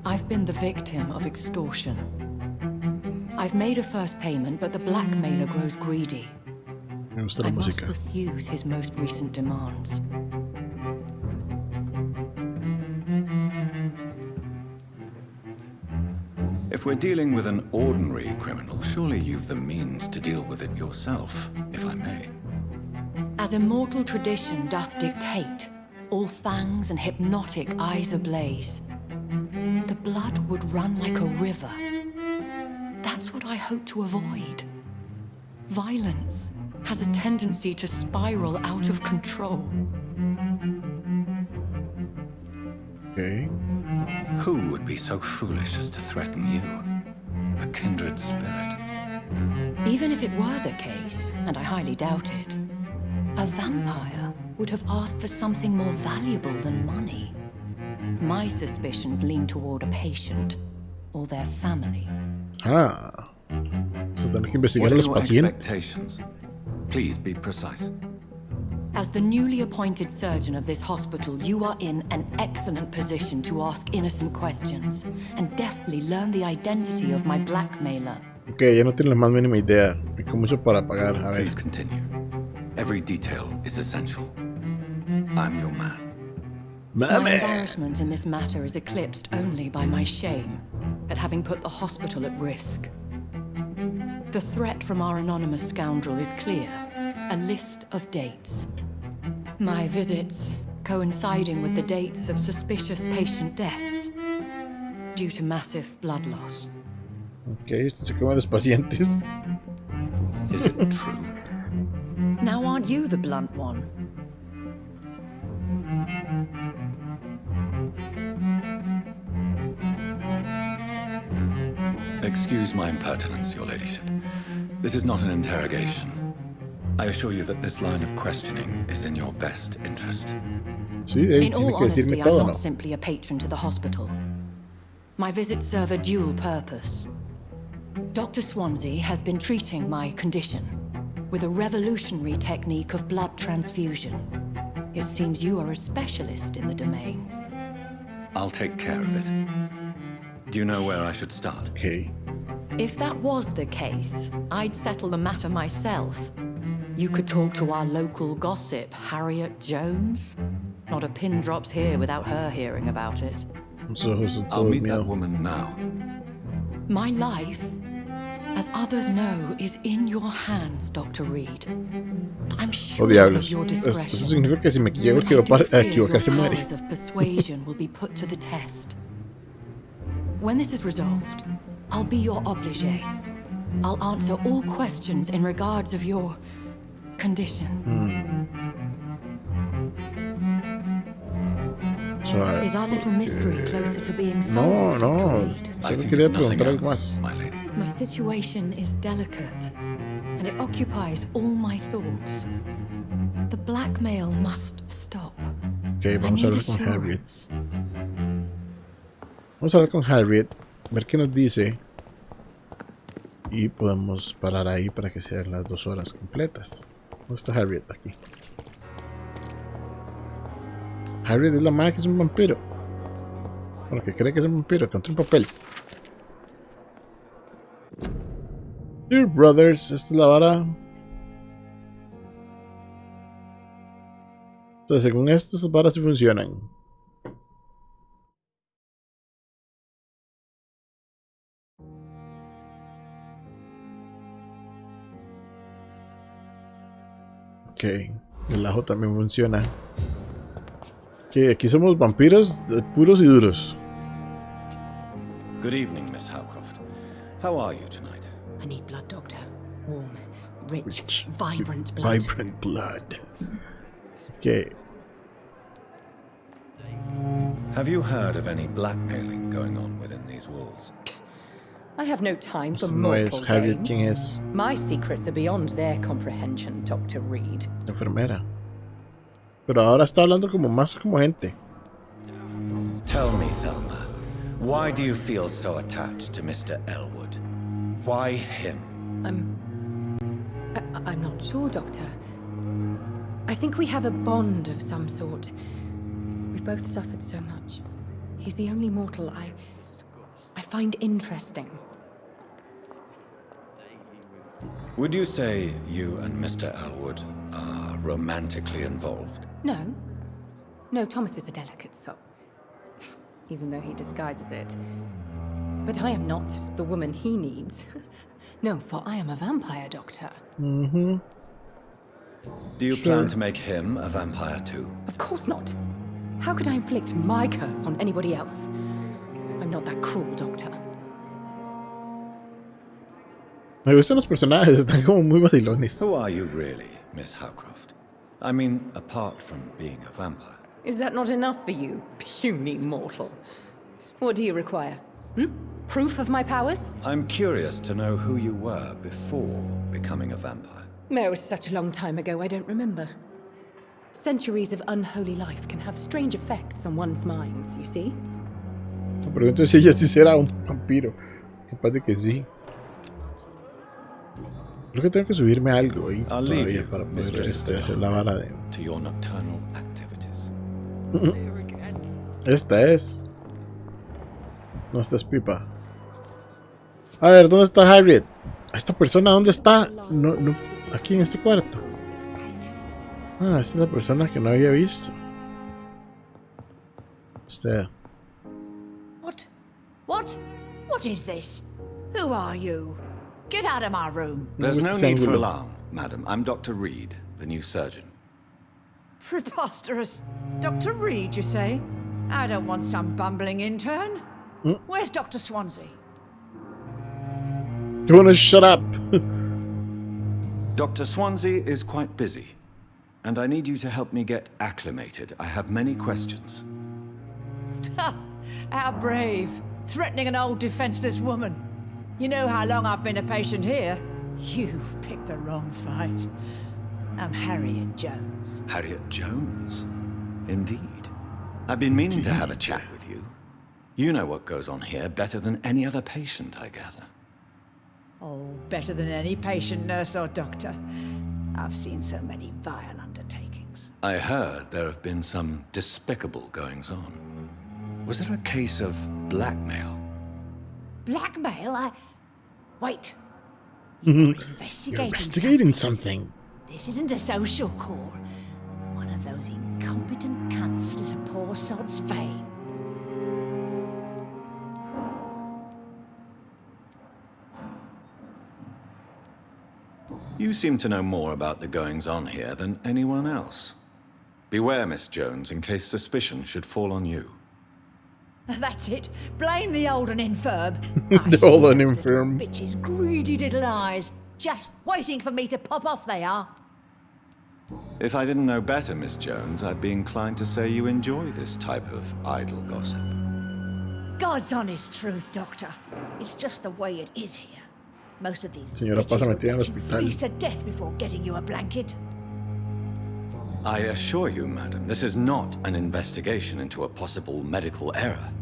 I've been the victim of extortion. I've made a first payment, but the blackmailer grows greedy. Me gusta la I must música. refuse his most recent demands. If we're dealing with an ordinary criminal, surely you've the means to deal with it yourself, if I may. As immortal tradition doth dictate, all fangs and hypnotic eyes ablaze, the blood would run like a river. That's what I hope to avoid. Violence has a tendency to spiral out of control. Okay. Who would be so foolish as to threaten you? A kindred spirit. Even if it were the case, and I highly doubt it, a vampire would have asked for something more valuable than money. My suspicions lean toward a patient or their family. Ah. Se tienen que What investigar are a los your pacientes. expectations? Please be precise. As the newly appointed surgeon of this hospital, you are in an excellent position to ask innocent questions and deftly learn the identity of my blackmailer. Ok, ya no tiene la más mínima idea. Hay como mucho para pagar. A ver. Please continue. Every detail is essential. I'm your man. My embarrassment in this matter is eclipsed only by my shame at having put the hospital at risk. The threat from our anonymous scoundrel is clear. A list of dates. My visits coinciding with the dates of suspicious patient deaths due to massive blood loss. Ok, se queman los pacientes. Is it true? Now aren't you the blunt one? Excuse my impertinence, your ladyship. This is not an interrogation. I assure you that this line of questioning is in your best interest. In all honesty, I'm not simply a patron to the hospital. My visits serve a dual purpose. Dr. Swansea has been treating my condition with a revolutionary technique of blood transfusion. It seems you are a specialist in the domain. I'll take care of it. Do you know where I should start? Okay. If that was the case, I'd settle the matter myself. You could talk to our local gossip, Harriet Jones. Not a pin drops here without her hearing about it. I'll meet that woman now. My life, as others know, is in your hands, Dr. Reed. I'm sure of your discretion. Eso significa que si me llego a equivocar se muere. Powers of persuasion will be put to the test. When this is resolved, I'll be your obligé. I'll answer all questions in regards of your condition. Is our little mystery closer to being solved, Dr. Reed? I think of nothing else, my lady. My situation is delicate, and it occupies all my thoughts. The blackmail must stop. Okay, vamos a hablar con Harriet. Vamos a hablar con Harriet, ver qué nos dice. Y podemos parar ahí para que sean las 2 horas completas. ¿Dónde está Harriet? Aquí. Harriet es la madre que es un vampiro. Bueno, que cree que es un vampiro, que encontró un papel. Dear Brothers, esta es la vara. Entonces, según esto, estas varas sí funcionan. Ok, el ajo también funciona. Que aquí somos vampiros puros y duros. Good evening, Miss Howcroft. How are you tonight? I need blood, Doctor. Warm, rich, vibrant blood. Vibrant blood. Okay. Have you heard of any blackmailing going on within these walls? I have no time for No es mortal Harriet, ¿quién games. es? My secrets are beyond their comprehension, Dr. Reed. La enfermera. Pero ahora está hablando como más como gente. Tell me, Thelma, why do you feel so attached to Mr. Elwood? Why him? I'm not sure, Doctor. I think we have a bond of some sort. We've both suffered so much. He's the only mortal I find interesting. Would you say you and Mr. Elwood are romantically involved? No. No, Thomas is a delicate soul. Even though he disguises it. But I am not the woman he needs. No, for I am a vampire, Doctor. Mm-hmm. Do you plan to make him a vampire too? Of course not. How could I inflict my curse on anybody else? I'm not that cruel, Doctor. Me gustan los personajes, están como muy vacilones. Who are you really, Miss Howcroft? I mean, apart from being a vampire. Is that not enough for you, puny mortal? What do you require? Proof of my powers? I'm curious to know who you were before becoming a vampire. It was such a long time ago, I don't remember. Centuries of unholy life can have strange effects on one's minds, you see? Me pregunto si ella sí será un vampiro. Es capaz de que sí. Creo que tengo que subirme algo ahí todavía para poder hacer la vara de... To your nocturnal activities. Esta es... No, esta es Pipa. A ver, ¿dónde está Harriet? ¿Esta persona dónde está? No, aquí en este cuarto. Ah, esta es la persona que no había visto. Usted. What is this? Who are you? Get out of my room. There's no need for alarm, madam. I'm Dr. Reed, the new surgeon. Preposterous. Dr. Reed, you say? I don't want some bumbling intern. Where's Dr. Swansea? You wanna shut up? Dr. Swansea is quite busy. and I need you to help me get acclimated. I have many questions. How brave. Threatening an old defenseless woman. You know how long I've been a patient here? You've picked the wrong fight. I'm Harriet Jones. Harriet Jones? Indeed. I've been meaning to have a chat with you. You know what goes on here better than any other patient, I gather. Oh, better than any patient, nurse or doctor. I've seen so many vile undertakings. I heard there have been some despicable goings-on. Was there a case of blackmail? Blackmail? Wait. You're investigating something. This isn't a social call. One of those incompetent cunts slit a poor sod's vein. You seem to know more about the goings-on here than anyone else. Beware, Miss Jones, in case suspicion should fall on you. That's it. Blame the old and infirm. The old and infirm. Bitches, greedy little eyes. Just waiting for me to pop off they are. If I didn't know better, Miss Jones, I'd be inclined to say you enjoy this type of idle gossip. God's honest truth, Doctor. It's just the way it is here. Most of these Señora, bitches pásame, will tía, al get you hospital. freeze to death before getting you a blanket. I assure you, madam, this is not an investigation into a possible medical error.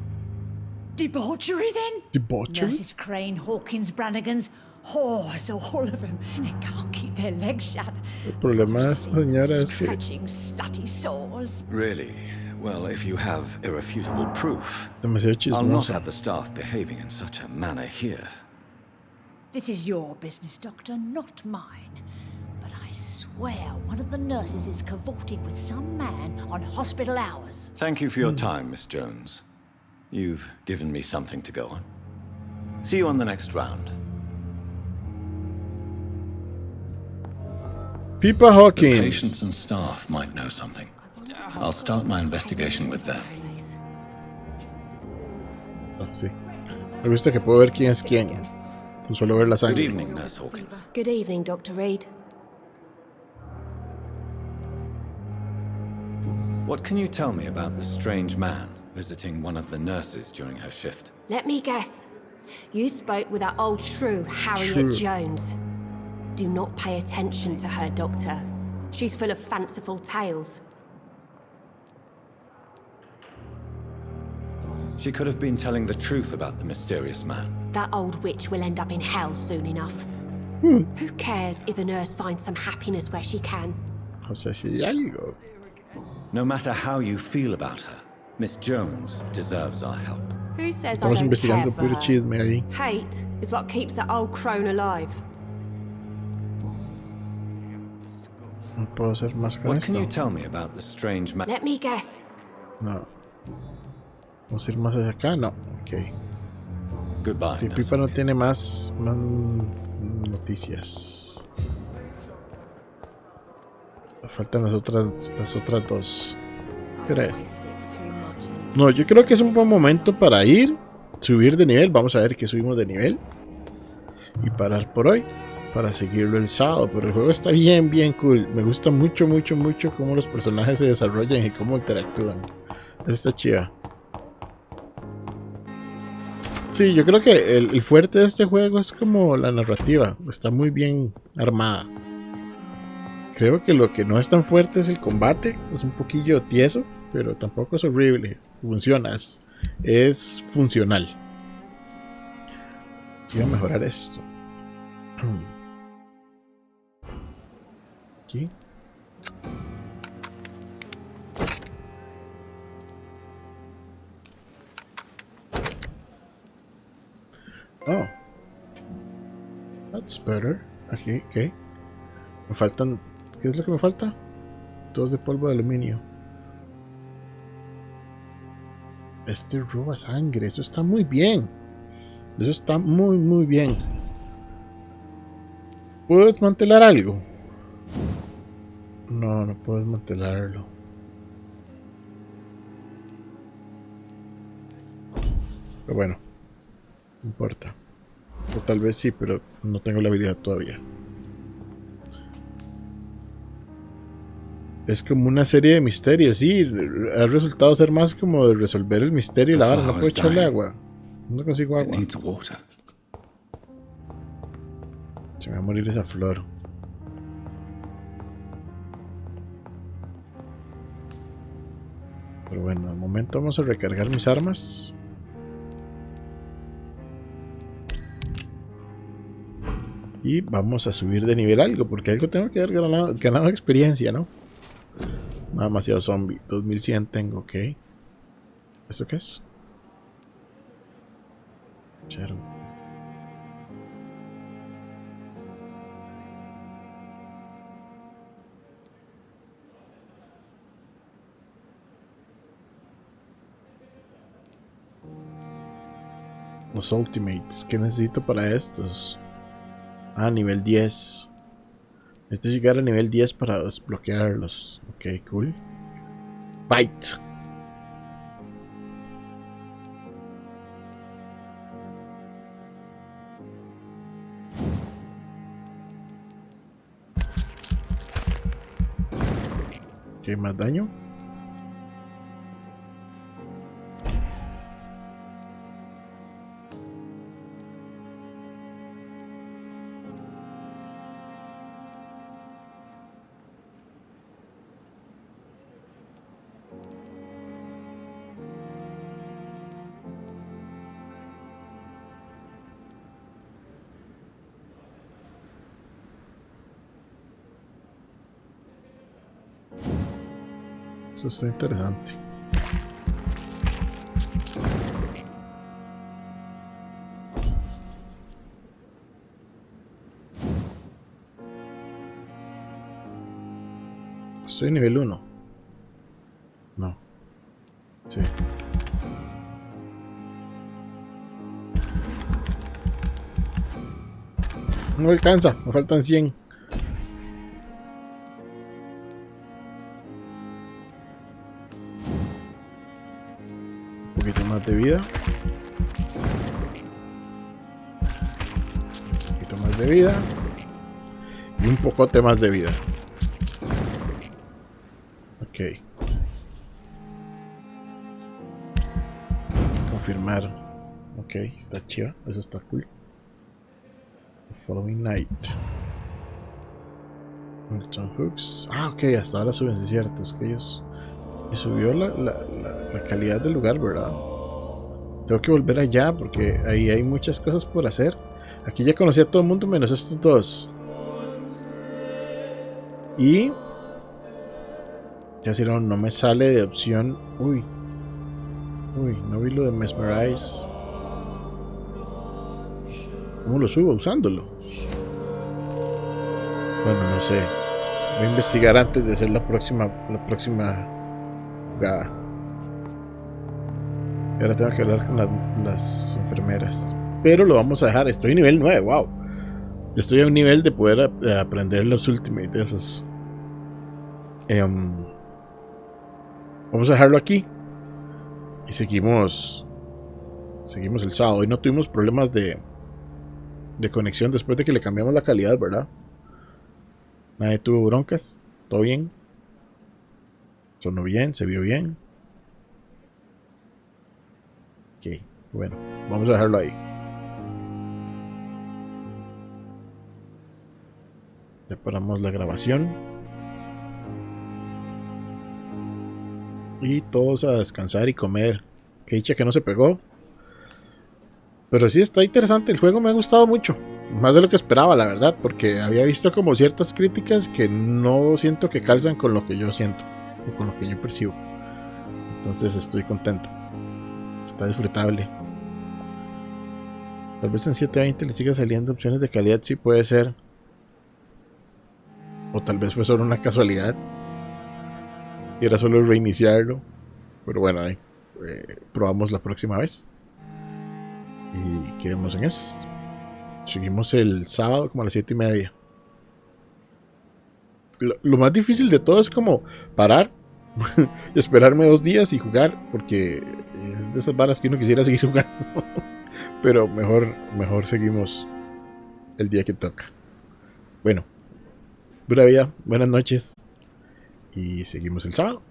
Debauchery, then? Debauchery? Nurses Crane, Hawkins, Brannigans, whores, all of them. They can't keep their legs shut. El problema de esta señora es que Scratching slutty sores. Really? Well, if you have irrefutable proof, demasiado I'll not chismosa. have the staff behaving in such a manner here. This is your business, Doctor, not mine. But I swear one of the nurses is cavorting with some man on hospital hours. Thank you for your time, Miss Jones. You've given me something to go on. See you on the next round. Pippa Hawkins. The patients and staff might know something. I'll start my investigation with them. Ah, sí. Me gusta que puedo ver quién es quién. No solo ver la Good sangre. evening, Nurse Hawkins. Good evening, Dr. Reed. What can you tell me about the strange man visiting one of the nurses during her shift? Let me guess. You spoke with that old shrew, Harriet Shrew. Jones. Do not pay attention to her, Doctor. She's full of fanciful tales. She could have been telling the truth about the mysterious man. That old witch will end up in hell soon enough. Hmm. Who cares if a nurse finds some happiness where she can? O sea, si hay algo. No matter how you feel about her, Miss Jones deserves our help. Who says Estamos I don't investigando care for puro her? chisme ahí. Hate is what keeps that old crone alive. No puedo hacer más con What esto. can you tell me about the strange man? Let me guess. No. Vamos a ir más hacia acá. No. Ok. Goodbye. Si Pipa no tiene más noticias. Faltan las otras dos. ¿Qué hora es? No, yo creo que es un buen momento para subir de nivel. Vamos a ver que subimos de nivel. Y parar por hoy. Para seguirlo el sábado. Pero el juego está bien, bien cool. Me gusta mucho, mucho, mucho cómo los personajes se desarrollan y cómo interactúan. Eso está chiva. Sí, yo creo que el fuerte de este juego es como la narrativa. Está muy bien armada. Creo que lo que no es tan fuerte es el combate. Es un poquillo tieso, pero tampoco es horrible. Funciona, es funcional. Voy a mejorar esto. Aquí. Oh. That's better. Aquí, ok. Me faltan... ¿Qué es lo que me falta? Dos de polvo de aluminio. Este roba sangre. Eso está muy bien. Eso está muy, muy bien. ¿Puedo desmantelar algo? No, no puedo desmantelarlo. Pero bueno. No importa. O tal vez sí, pero no tengo la habilidad todavía. Es como una serie de misterios, sí. Ha resultado ser más como de resolver el misterio y la vara. No puedo echarle agua. No consigo agua. Se me va a morir esa flor. Pero bueno, al momento vamos a recargar mis armas. Y vamos a subir de nivel algo, porque algo tengo que haber ganado experiencia, ¿no? Demasiado zombie. 2100 tengo, ok. ¿Esto qué es? Chero. Los ultimates. ¿Qué necesito para estos? Ah, nivel 10. Necesito llegar a nivel 10 para desbloquearlos. Ok, cool. Bite. Ok, más daño. Eso está interesante. Estoy en nivel 1. No. Sí. No alcanza, me faltan 100. Un poquito más de vida. Un poquito más de vida. Y un pocote más de vida. Ok. Confirmar. Ok, está chiva. Eso está cool. The following night. Milton Hooks. Ah, ok, hasta ahora suben, es cierto. Es que ellos... Y subió la calidad del lugar, ¿verdad? Tengo que volver allá porque ahí hay muchas cosas por hacer. Aquí ya conocí a todo el mundo menos estos dos. Y... ya si no me sale de opción... Uy, no vi lo de Mesmerize. ¿Cómo lo subo? Usándolo. Bueno, no sé. Voy a investigar antes de hacer la próxima jugada. Y ahora tengo que hablar con las enfermeras. Pero lo vamos a dejar. Estoy a nivel 9, wow. Estoy a un nivel de poder aprender los ultimates de esos. Vamos a dejarlo aquí. Y seguimos el sábado. Hoy no tuvimos problemas de conexión después de que le cambiamos la calidad, ¿verdad? Nadie tuvo broncas. Todo bien. Sonó bien, se vio bien. Ok, bueno, vamos a dejarlo ahí. Ya paramos la grabación. Y todos a descansar y comer. Que dicha que no se pegó. Pero sí está interesante, el juego me ha gustado mucho. Más de lo que esperaba, la verdad, porque había visto como ciertas críticas que no siento que calzan con lo que yo siento o con lo que yo percibo. Entonces estoy contento. Está disfrutable. Tal vez en 720 le siga saliendo opciones de calidad, sí puede ser. O tal vez fue solo una casualidad y era solo reiniciarlo. Pero bueno, ahí probamos la próxima vez. Y quedemos en esas. Seguimos el sábado como a las 7:30. Lo más difícil de todo es como parar y esperarme 2 días y jugar, porque es de esas varas que uno quisiera seguir jugando. Pero mejor seguimos el día que toca. Bueno, pura vida, buenas noches y seguimos el sábado.